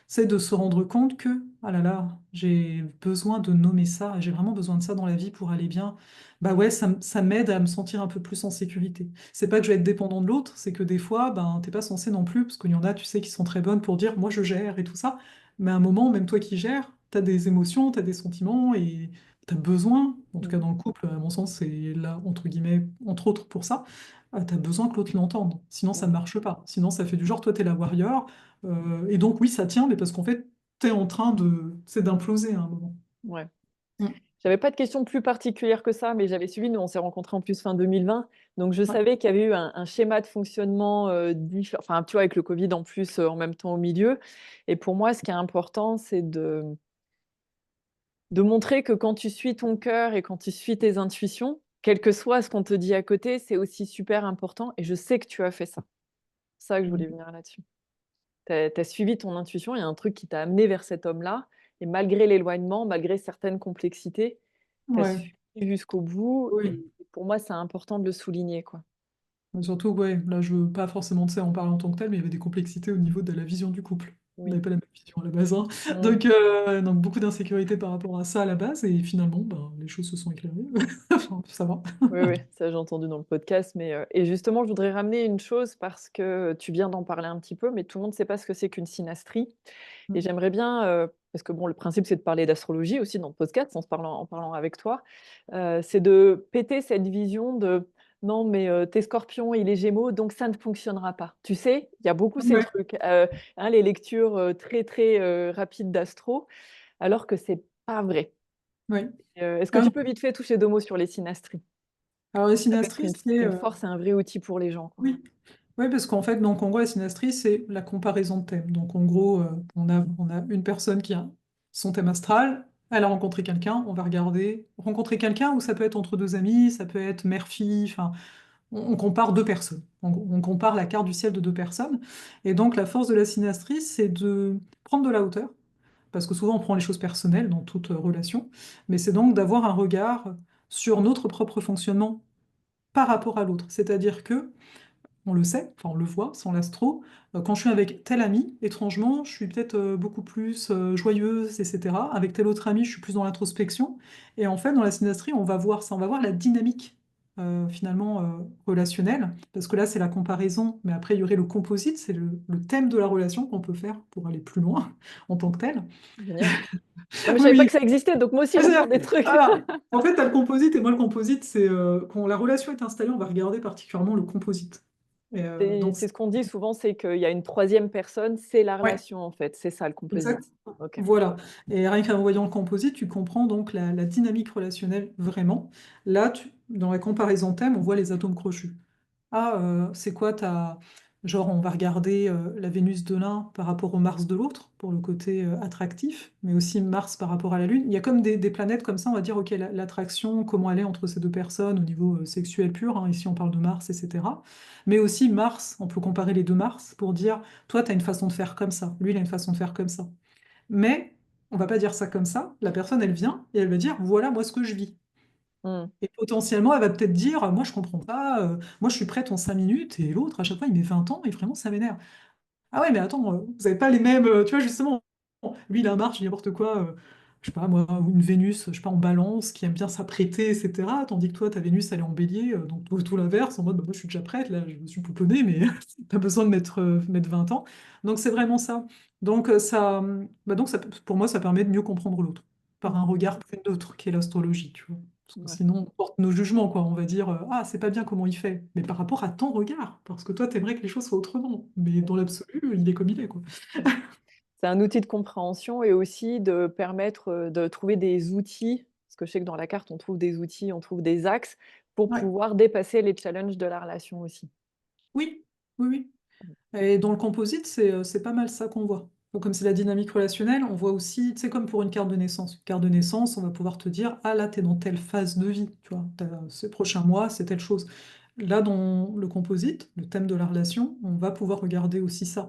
C'est de se rendre compte que, ah là là, j'ai besoin de nommer ça, j'ai vraiment besoin de ça dans la vie pour aller bien. Bah ouais, ça m'aide à me sentir un peu plus en sécurité. C'est pas que je vais être dépendant de l'autre, c'est que des fois, ben, t'es pas censé non plus, parce qu'il y en a, tu sais, qui sont très bonnes pour dire, moi je gère et tout ça. Mais à un moment, même toi qui gères, tu as des émotions, tu as des sentiments et tu as besoin, en tout cas Mm. dans le couple, à mon sens, c'est là, entre guillemets, entre autres pour ça, tu as besoin que l'autre l'entende. Sinon, ça ne Mm. marche pas. Sinon, ça fait du genre, toi, tu es la warrior. Et donc, oui, ça tient, mais parce qu'en fait, tu es en train c'est d'imploser à un moment. Ouais. Mm. J'avais pas de questions plus particulières que ça, mais j'avais suivi, nous on s'est rencontrés en plus fin 2020, donc je Ouais. savais qu'il y avait eu un schéma de fonctionnement enfin tu vois, avec le Covid en plus en même temps au milieu. Et pour moi, ce qui est important, c'est de montrer que quand tu suis ton cœur et quand tu suis tes intuitions, quel que soit ce qu'on te dit à côté, c'est aussi super important. Et je sais que tu as fait ça. C'est ça que je voulais venir là-dessus. Tu as suivi ton intuition, il y a un truc qui t'a amené vers cet homme-là, et malgré l'éloignement, malgré certaines complexités, tu as Ouais. suivi jusqu'au bout. Oui. Et pour moi, c'est important de le souligner, quoi. Mais surtout, ouais, là, je veux pas forcément, tu sais, en parler en tant que tel, mais il y avait des complexités au niveau de la vision du couple. On n'avait Oui. pas la même vision à la base, hein. Mm. Donc beaucoup d'insécurité par rapport à ça à la base, et finalement, ben, les choses se sont éclairées. Enfin, ça va. Oui, oui, ça j'ai entendu dans le podcast, mais et justement, je voudrais ramener une chose parce que tu viens d'en parler un petit peu, mais tout le monde ne sait pas ce que c'est qu'une synastrie et Mm. j'aimerais bien, parce que bon, le principe, c'est de parler d'astrologie aussi dans le podcast en parlant avec toi, c'est de péter cette vision de: «Non, mais tu Scorpion, il est Gémeaux, donc ça ne fonctionnera pas». Tu sais? Il y a beaucoup ces Ouais, trucs, hein, les lectures, très, très, rapides d'astro, alors que c'est pas vrai. ouais. Est-ce que Ah tu non. peux vite fait toucher 2 mots sur les synastries? Alors les Ça peut être synastries, c'est une force et un vrai outil pour les gens, quoi. oui. Oui, parce qu'en fait, donc en gros, la synastrie, c'est la comparaison de thèmes. Donc en gros, on a une personne qui a son thème astral, elle a rencontré quelqu'un, on va regarder. Rencontrer quelqu'un, ou ça peut être entre deux amis, ça peut être mère-fille, enfin, on compare deux personnes. On compare la carte du ciel de deux personnes. Et donc la force de la synastrie, c'est de prendre de la hauteur, parce que souvent on prend les choses personnelles dans toute relation, mais c'est donc d'avoir un regard sur notre propre fonctionnement par rapport à l'autre. C'est-à-dire que on le sait, enfin on le voit sans l'astro. Quand je suis avec tel ami, étrangement, je suis peut-être beaucoup plus joyeuse, etc. Avec tel autre ami, je suis plus dans l'introspection. Et en fait, dans la synastrie, on va voir ça, on va voir la dynamique finalement relationnelle, parce que là, c'est la comparaison, mais après, il y aurait le composite, c'est le thème de la relation qu'on peut faire pour aller plus loin en tant que tel. Génial. Non, mais je Oui, savais pas oui. que ça existait, donc moi aussi Ah, j'apprends des trucs. ah, en fait, tu as le composite, et moi, le composite, c'est quand la relation est installée, on va regarder particulièrement le composite. Et, donc, C'est ce qu'on dit souvent, c'est qu'il y a une troisième personne, c'est la ouais. relation, en fait. C'est ça, le composite. Exact. OK. Voilà. Et rien qu'en voyant le composite, tu comprends donc la dynamique relationnelle vraiment. Là, dans la comparaison thème, on voit les atomes crochus. Ah, c'est quoi ta... Genre, on va regarder la Vénus de l'un par rapport au Mars de l'autre, pour le côté attractif, mais aussi Mars par rapport à la Lune. Il y a comme des planètes comme ça, on va dire, ok, l'attraction, comment elle est entre ces deux personnes au niveau sexuel pur, hein, ici on parle de Mars, etc. Mais aussi Mars, on peut comparer les deux Mars pour dire, toi, tu as une façon de faire comme ça, lui, il a une façon de faire comme ça. Mais on va pas dire ça comme ça. La personne, elle vient et elle va dire, voilà, moi, ce que je vis. Mmh. Et potentiellement, elle va peut-être dire, moi, je comprends pas, moi, je suis prête en 5 minutes, et l'autre, à chaque fois, il met 20 ans, et vraiment, ça m'énerve. Ah ouais, mais attends, vous n'avez pas les mêmes, tu vois, justement, lui, il a marche, n'importe quoi, je sais pas, moi, une Vénus, je sais pas, en balance, qui aime bien s'apprêter, etc. Tandis que toi, ta Vénus, elle est en bélier, donc tout l'inverse, en mode, bah, moi, je suis déjà prête, là, je me suis pouponnée, mais pas besoin de mettre 20 ans. Donc, c'est vraiment ça. Donc, pour moi, ça permet de mieux comprendre l'autre, par un Mmh. regard plus neutre qu'est l'astrologie, tu vois. Parce que Ouais. sinon, on porte nos jugements, quoi. On va dire, ah, c'est pas bien comment il fait, mais par rapport à ton regard, parce que toi, t'aimerais que les choses soient autrement. Mais dans l'absolu, il est comme il est, quoi. Mmh. C'est un outil de compréhension et aussi de permettre, de trouver des outils, parce que je sais que dans la carte, on trouve des outils, on trouve des axes pour Ouais. pouvoir dépasser les challenges de la relation aussi. Oui, oui, oui. Et dans le composite, c'est pas mal ça qu'on voit. Donc, comme c'est la dynamique relationnelle, on voit aussi, tu sais, comme pour une carte de naissance. Une carte de naissance, on va pouvoir te dire, ah là, t'es dans telle phase de vie, tu vois, ces prochains mois, c'est telle chose. Là, dans le composite, le thème de la relation, on va pouvoir regarder aussi ça.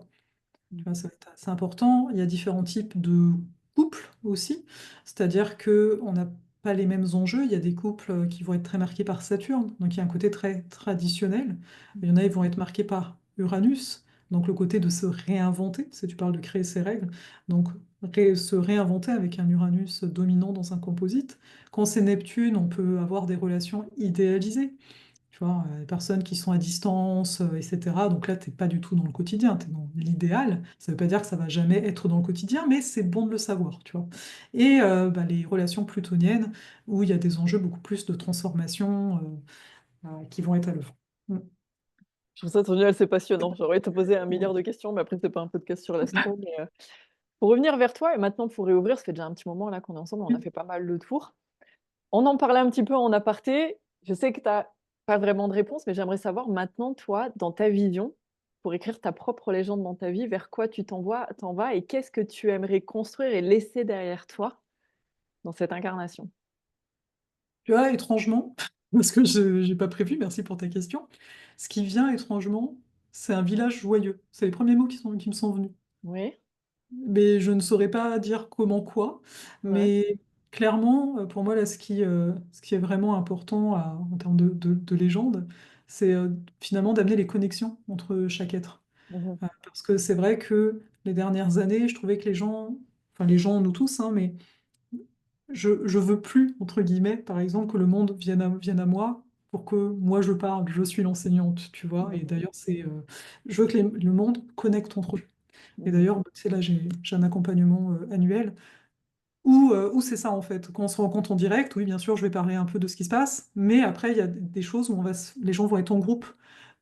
Tu Mmh. vois, ça va être assez important. Il y a différents types de couples aussi, c'est-à-dire que on n'a pas les mêmes enjeux. Il y a des couples qui vont être très marqués par Saturne, donc il y a un côté très traditionnel. Il y en a qui vont être marqués par Uranus, donc le côté de se réinventer, si tu parles de créer ses règles, donc se réinventer avec un Uranus dominant dans un composite. Quand c'est Neptune, on peut avoir des relations idéalisées. Tu vois, les personnes qui sont à distance, etc. Donc là, tu n'es pas du tout dans le quotidien, tu es dans l'idéal. Ça ne veut pas dire que ça va jamais être dans le quotidien, mais c'est bon de le savoir, tu vois. Et bah, les relations plutoniennes, où il y a des enjeux beaucoup plus de transformation qui vont être à l'œuvre. Mm. Je trouve ça trop génial, c'est passionnant. J'aurais te poser 1 milliard de questions, mais après, c'est pas un podcast sur l'astro. Mais, pour revenir vers toi et maintenant pour réouvrir, ça fait déjà un petit moment là qu'on est ensemble, on a fait pas mal le tour. On en parlait un petit peu en aparté. Je sais que tu as pas vraiment de réponse, mais j'aimerais savoir maintenant, toi, dans ta vision, pour écrire ta propre légende dans ta vie, vers quoi tu t'en vas et qu'est-ce que tu aimerais construire et laisser derrière toi dans cette incarnation? Tu vois, étrangement, parce que je n'ai pas prévu, merci pour ta question, ce qui vient étrangement, c'est un village joyeux. C'est les premiers mots qui me sont venus. Oui, Mais je ne saurais pas dire comment quoi. ouais. Mais clairement, pour moi, là, ce qui est vraiment important en termes de légende, c'est finalement d'amener les connexions entre chaque être. Mhm. Parce que c'est vrai que les dernières années, je trouvais que enfin les gens, nous tous, hein, mais je veux plus, entre guillemets, par exemple, que le monde vienne à moi pour que moi je parle, je suis l'enseignante, tu vois. Et Mhm. d'ailleurs, je veux que le monde connecte entre eux. Et Mhm. d'ailleurs, tu sais, là, j'ai un accompagnement annuel où c'est ça en fait. Quand on se rencontre en direct, oui, bien sûr, je vais parler un peu de ce qui se passe, mais après, il y a des choses où les gens vont être en groupe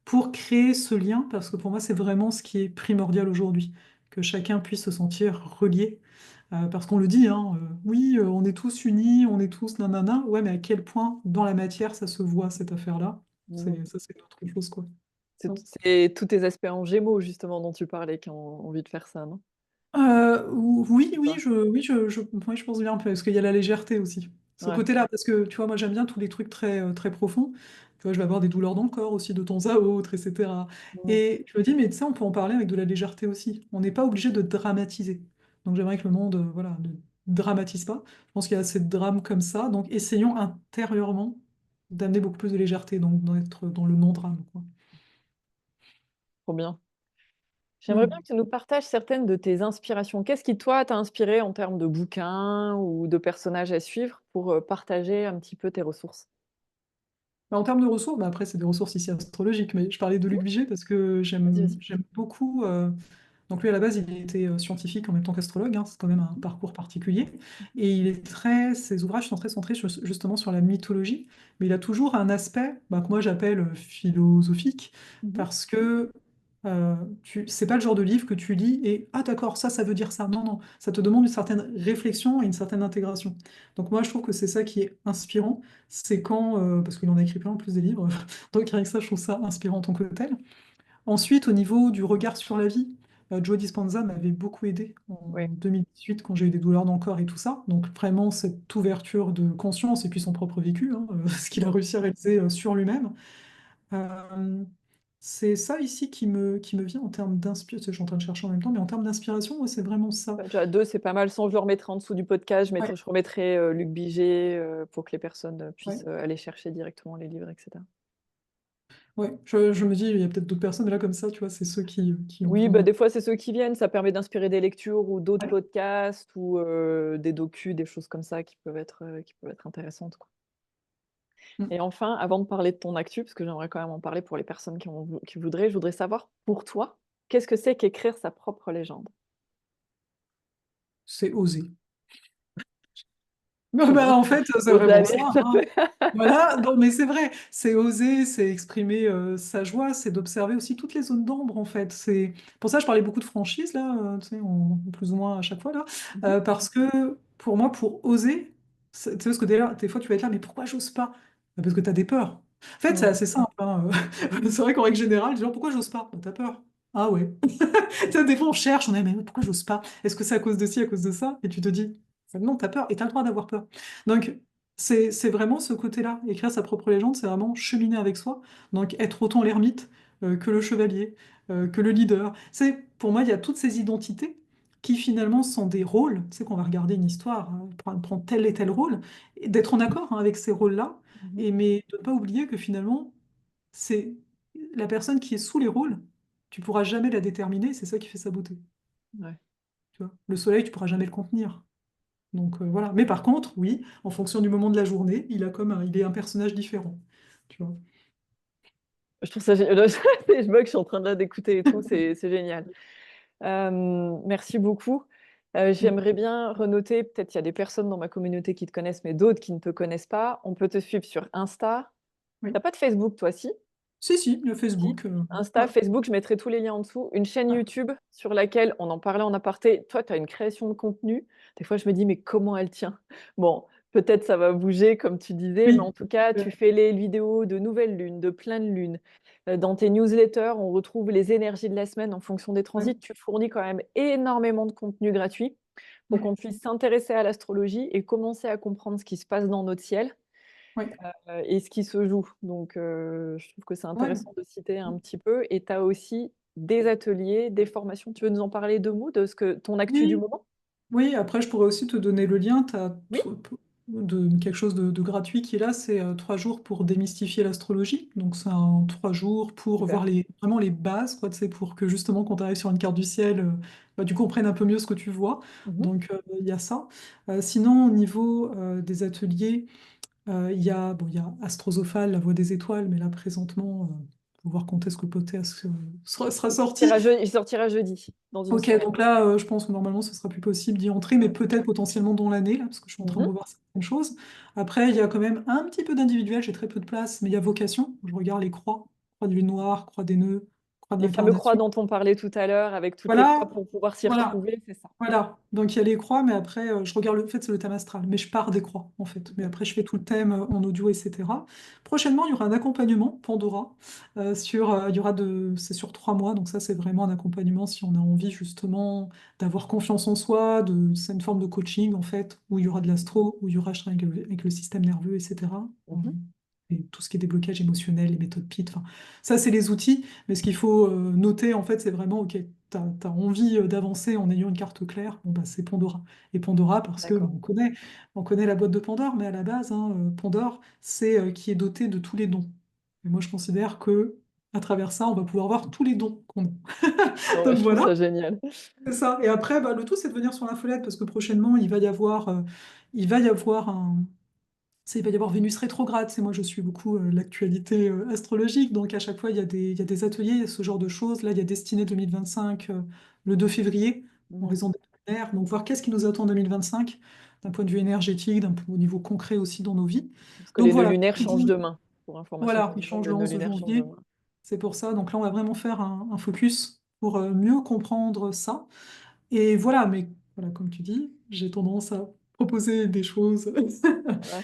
pour créer ce lien, parce que pour moi, c'est vraiment ce qui est primordial aujourd'hui, que chacun puisse se sentir relié. Parce qu'on le dit, hein, oui, on est tous unis, on est tous nanana, ouais, mais à quel point dans la matière ça se voit cette affaire-là, Mhm. ça c'est autre chose, quoi. Ça. C'est tous tes aspects en Gémeaux, justement, dont tu parlais, qui ont envie de faire ça, non? Oui, Pas. oui, je pense bien un peu, parce qu'il y a la légèreté aussi. Ce Ouais. côté-là, parce que tu vois, moi j'aime bien tous les trucs très profonds. Tu vois, je vais avoir des douleurs dans le corps aussi de temps à autre, etc. Mhm. Et je me dis, mais tu sais, on peut en parler avec de la légèreté aussi. On n'est pas obligé de dramatiser. Donc j'aimerais que le monde, voilà, ne dramatise pas. Je pense qu'il y a assez de drames comme ça. Donc essayons intérieurement d'amener beaucoup plus de légèreté, donc d'être dans le non-drame, quoi. Trop bien. J'aimerais bien Hmm. que tu nous partages certaines de tes inspirations. Qu'est-ce qui, toi, t'a inspiré en termes de bouquins ou de personnages à suivre pour partager un petit peu tes ressources? Bah, en termes de ressources, bah après c'est des ressources ici astrologiques, mais je parlais de Mhm. Luc Vigé parce que Vas-y, vas-y. j'aime beaucoup. Donc lui à la base il était scientifique en même temps qu'astrologue, hein, c'est quand même un parcours particulier. Et ses ouvrages sont très centrés justement sur la mythologie, mais il a toujours un aspect bah, que moi j'appelle philosophique, Mhm. parce que c'est pas le genre de livre que tu lis et ah d'accord, ça veut dire ça. Non, non, ça te demande une certaine réflexion et une certaine intégration. Donc moi je trouve que c'est ça qui est inspirant, c'est quand, parce qu'il en a écrit plein en plus des livres, donc rien que ça je trouve ça inspirant en tant que tel. Ensuite, au niveau du regard sur la vie, Joe Dispenza m'avait beaucoup aidé Oui. en 2018 quand j'ai eu des douleurs dans le corps et tout ça. Donc vraiment cette ouverture de conscience et puis son propre vécu, hein, ce qu'il a Mhm. réussi à réaliser sur lui-même. Euh, c'est ça ici qui me vient en termes d'inspiration. Je suis en train de chercher en même temps, mais en termes d'inspiration, ouais, c'est vraiment ça. Bah, déjà, deux, c'est pas mal. Sans, je le remettrai en dessous du podcast. Ouais, Je remettrai Luc Biget pour que les personnes ouais, puissent aller chercher directement les livres, etc. ouais. Je me dis, il y a peut-être d'autres personnes, mais là, comme ça, tu vois, c'est ceux qui ont Oui, vraiment. bah, des fois, c'est ceux qui viennent. Ça permet d'inspirer des lectures ou d'autres Ouais. podcasts ou des docus, des choses comme ça qui peuvent être intéressantes, quoi. Mm. Et enfin, avant de parler de ton actu, parce que j'aimerais quand même en parler pour les personnes qui voudraient, je voudrais savoir, pour toi, qu'est-ce que c'est qu'écrire sa propre légende? C'est osé. Trop bien. En fait, c'est Oser vraiment aller. ça, hein. Voilà, non, mais c'est vrai, c'est oser, c'est exprimer sa joie, c'est d'observer aussi toutes les zones d'ombre, en fait. C'est pour ça que je parlais beaucoup de franchise, là, tu sais, plus ou moins à chaque fois, là, Mhm. parce que pour moi, pour oser, tu sais, parce que des fois, tu vas être là, mais pourquoi j'ose pas? Bah, parce que tu as des peurs. En fait, c'est Mhm. assez simple, hein. C'est vrai qu'en règle générale, genre, pourquoi j'ose pas? Bah, t'as peur. Ah ouais. Tu sais, des fois, on cherche, on est, mais pourquoi j'ose pas? Est-ce que c'est à cause de ci, à cause de ça? Et tu te dis, non, t'as peur, et t'as le droit d'avoir peur. Donc, c'est vraiment ce côté-là. Écrire sa propre légende, c'est vraiment cheminer avec soi. Donc, être autant l'ermite que le chevalier, que le leader. Pour moi, il y a toutes ces identités qui finalement sont des rôles. Tu sais qu'on va regarder une histoire, hein, prendre tel et tel rôle, et d'être en accord hein, avec ces rôles-là, Mhm. et mais de ne pas oublier que finalement, c'est la personne qui est sous les rôles, tu pourras jamais la déterminer, c'est ça qui fait sa beauté. Ouais. Tu vois. Le soleil, tu pourras jamais le contenir. Donc voilà. Mais par contre, oui, en fonction du moment de la journée, il est un personnage différent. Tu vois. Je trouve ça génial. Je vois que je suis en train de là d'écouter et tout, c'est génial. Merci beaucoup. Mm. J'aimerais bien renoter, peut-être il y a des personnes dans ma communauté qui te connaissent, mais d'autres qui ne te connaissent pas. On peut te suivre sur Insta. Oui. T'as pas de Facebook, toi, si? Si, le Si. Facebook. Insta, Ouais, Facebook, je mettrai tous les liens en dessous. Une chaîne ouais, YouTube sur laquelle on en parlait en aparté. Toi, tu as une création de contenu. Des fois, je me dis, mais comment elle tient? Bon, peut-être ça va bouger, comme tu disais, mais en oui. tout cas, tu fais les vidéos de nouvelle lune, de pleine lune. Dans tes newsletters, on retrouve les énergies de la semaine en fonction des Ouais, transits. Tu fournis quand même énormément de contenu gratuit pour ouais, qu'on puisse s'intéresser à l'astrologie et commencer à comprendre ce qui se passe dans notre ciel ouais, et ce qui se joue. Donc, je trouve que c'est ouais. intéressant de citer un petit peu. Et tu as aussi des ateliers, des formations. Tu veux nous en parler 2 mots de ton actu du Oui, moment? oui, après je pourrais aussi te donner le lien. Oui? quelque chose de gratuit qui est là, c'est 3 jours pour démystifier l'astrologie. Donc c'est un 3 jours pour voir Super. vraiment les bases, quoi, tu sais, pour que justement quand tu arrives sur une carte du ciel, bah, tu comprennes un peu mieux ce que tu vois. Mhm. Donc il y a ça. Sinon, au niveau des ateliers, il y a Astrosophale, la voix des étoiles, mais là présentement, faut voir quand est-ce que le podcast sera sorti. Il sortira jeudi, dans une Ok, semaine. donc là, je pense que normalement, ce sera plus possible d'y entrer, mais peut-être potentiellement dans l'année, là, parce que je suis en train de Mhm. revoir certaines choses. Après, il y a quand même un petit peu d'individuel, j'ai très peu de place, mais il y a vocation. Je regarde les croix, croix de lune noire, croix des nœuds, croix de Les fameux croix l'incarnation. dont on parlait tout à l'heure, avec toutes les croix Voilà, pour pouvoir s'y voilà. retrouver, c'est ça. Voilà, donc il y a les croix, mais après, je regarde en fait, c'est le thème astral, mais je pars des croix, en fait. Mais Ok. après, je fais tout le thème en audio, etc. Prochainement, il y aura un accompagnement Pandora. Il y aura c'est sur 3 mois, donc ça, c'est vraiment un accompagnement si on a envie, justement, d'avoir confiance en soi, c'est une forme de coaching, en fait, où il y aura de l'astro, où il y aura, je travaille avec le système nerveux, etc. Mhm. Et tout ce qui est déblocage émotionnel, les méthodes PIT, enfin, ça, c'est les outils, mais ce qu'il faut noter, en fait, c'est vraiment, OK, t'as envie d'avancer en ayant une carte claire, bon, bah, c'est Pandora. Et Pandora, parce que bah, D'accord. on connaît la boîte de Pandore, mais à la base, hein, Pandore, c'est qui est doté de tous les dons. Et moi, je considère que à travers ça, on va pouvoir voir tous les dons qu'on a. Ouais, Donc je trouve voilà, ça génial. c'est ça. Et après, bah, le tout, c'est de venir sur l'infolette, parce que prochainement, il va y avoir Vénus rétrograde. C'est moi, je suis beaucoup l'actualité astrologique. Donc, à chaque fois, il y a des ateliers, il y a ce genre de choses. Là, il y a Destinée 2025 le 2 février, en Mhm. raison des lunaires. Donc, voir qu'est-ce qui nous attend en 2025, d'un point de vue énergétique, au niveau concret aussi dans nos vies. Parce que Donc, les nœuds voilà. lunaires changent demain. Pour information, Voilà, pour il tout le monde, change les le nœuds 11 lunaires changent janvier. demain. C'est pour ça. Donc là, on va vraiment faire un focus pour mieux comprendre ça. Et voilà, mais voilà, comme tu dis, j'ai tendance à proposer des choses. Ouais.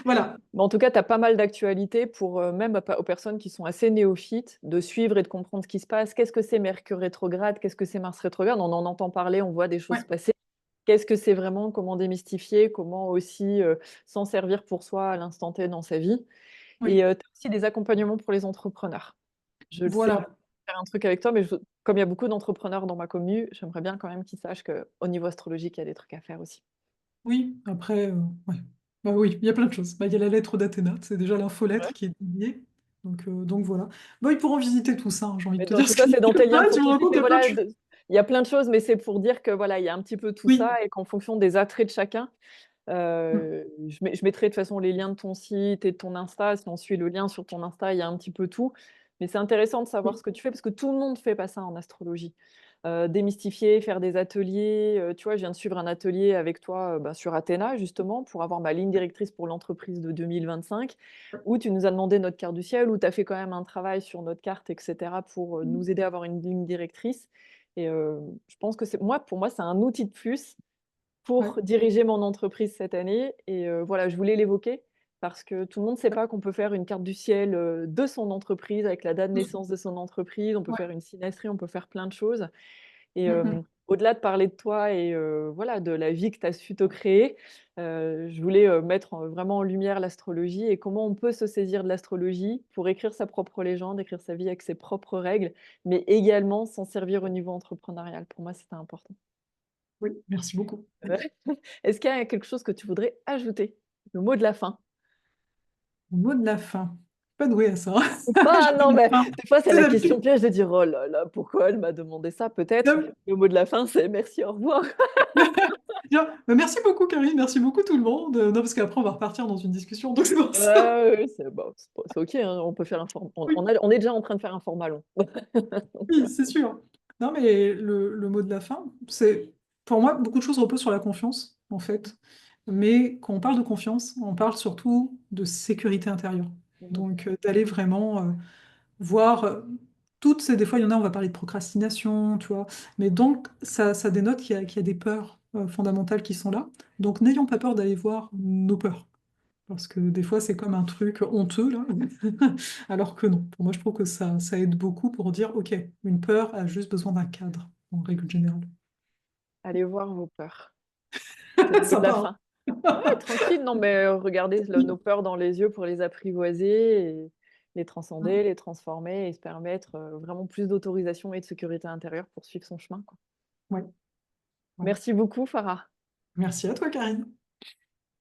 Voilà. Mais en tout cas, tu as pas mal d'actualités pour même aux personnes qui sont assez néophytes, de suivre et de comprendre ce qui se passe. Qu'est-ce que c'est Mercure rétrograde? Qu'est-ce que c'est Mars rétrograde? On en entend parler, on voit des choses Ouais, passer. Qu'est-ce que c'est vraiment? Comment démystifier? Comment aussi s'en servir pour soi à l'instant T dans sa vie? Et oui. tu as aussi des accompagnements pour les entrepreneurs. Je le sais, on Voilà. peut faire un truc avec toi, mais comme il y a beaucoup d'entrepreneurs dans ma commu, j'aimerais bien quand même qu'ils sachent qu'au niveau astrologique, il y a des trucs à faire aussi. Oui, après, ouais. Bah oui, il y a plein de choses. Bah, il y a la lettre d'Athéna, c'est déjà l'infolettre Ouais. qui est dédiée. Donc voilà. Bah, ils pourront visiter tout ça, hein, j'ai envie de Mais te non, dire tout ce ça, qu'il c'est dans y tes liens a. pour Tu me ton rends site. compte Mais de plein de voilà, choses. il y a plein de choses, mais c'est pour dire que voilà, il y a un petit peu tout Oui, ça et qu'en fonction des attraits de chacun, mm, je mettrai de toute façon les liens de ton site et de ton Insta. Si on suit le lien sur ton Insta, il y a un petit peu tout. Mais c'est intéressant de savoir oui, ce que tu fais parce que tout le monde ne fait pas ça en astrologie. Démystifier, faire des ateliers. Tu vois, je viens de suivre un atelier avec toi bah, sur Athéna, justement, pour avoir ma ligne directrice pour l'entreprise de 2025, où tu nous as demandé notre carte du ciel, où tu as fait quand même un travail sur notre carte, etc., pour nous aider à avoir une ligne directrice. Et je pense que pour moi, c'est un outil de plus ouais, pour diriger mon entreprise cette année. Et voilà, je voulais l'évoquer parce que tout le monde ne sait ouais, pas qu'on peut faire une carte du ciel de son entreprise avec la date de naissance de son entreprise. On peut ouais, faire une synastrie, on peut faire plein de choses. Et mm, mm. au-delà de parler de toi et voilà, de la vie que tu as su te créer, je voulais mettre vraiment en lumière l'astrologie et comment on peut se saisir de l'astrologie pour écrire sa propre légende, écrire sa vie avec ses propres règles, mais également s'en servir au niveau entrepreneurial. Pour moi, c'était important. Oui, merci beaucoup. Ouais. Est-ce qu'il y a quelque chose que tu voudrais ajouter? Le mot de la fin? Au mot de la fin. Pas doué à ça. Ah Je non, donne mais faim. des fois, c'est C'est la question d'habitude. piège de dire: «Oh là là, pourquoi elle m'a demandé ça?» Peut-être. Le mot de la fin, c'est: «Merci, au revoir». Bien. Bah, merci beaucoup, Karine. Merci beaucoup, tout le monde. Non, parce qu'après, on va repartir dans une discussion. Donc, c'est pour Ouais, ça. ouais, ouais, c'est bon, c'est OK, hein, on peut faire un form Oui, on est déjà en train de faire un format long. oui, c'est sûr. Non, mais le mot de la fin, c'est, pour moi, beaucoup de choses reposent sur la confiance, en fait. Mais quand on parle de confiance, on parle surtout de sécurité intérieure. Mmh. Donc, d'aller vraiment voir toutes ces, des fois, il y en a, on va parler de procrastination, tu vois. Mais donc, ça dénote qu'il y a des peurs fondamentales qui sont là. Donc, n'ayons pas peur d'aller voir nos peurs. Parce que des fois, c'est comme un truc honteux, là. Alors que non. Pour moi, je trouve que ça aide beaucoup pour dire, OK, une peur a juste besoin d'un cadre, en règle générale. Allez voir vos peurs. C'est le mot de la Sympa, fin. Ouais, hein. tranquille, non, mais regardez nos peurs dans les yeux pour les apprivoiser et les transcender, les transformer et se permettre vraiment plus d'autorisation et de sécurité intérieure pour suivre son chemin, quoi. Ouais, voilà. Merci beaucoup, Farah. Merci à toi, Karine.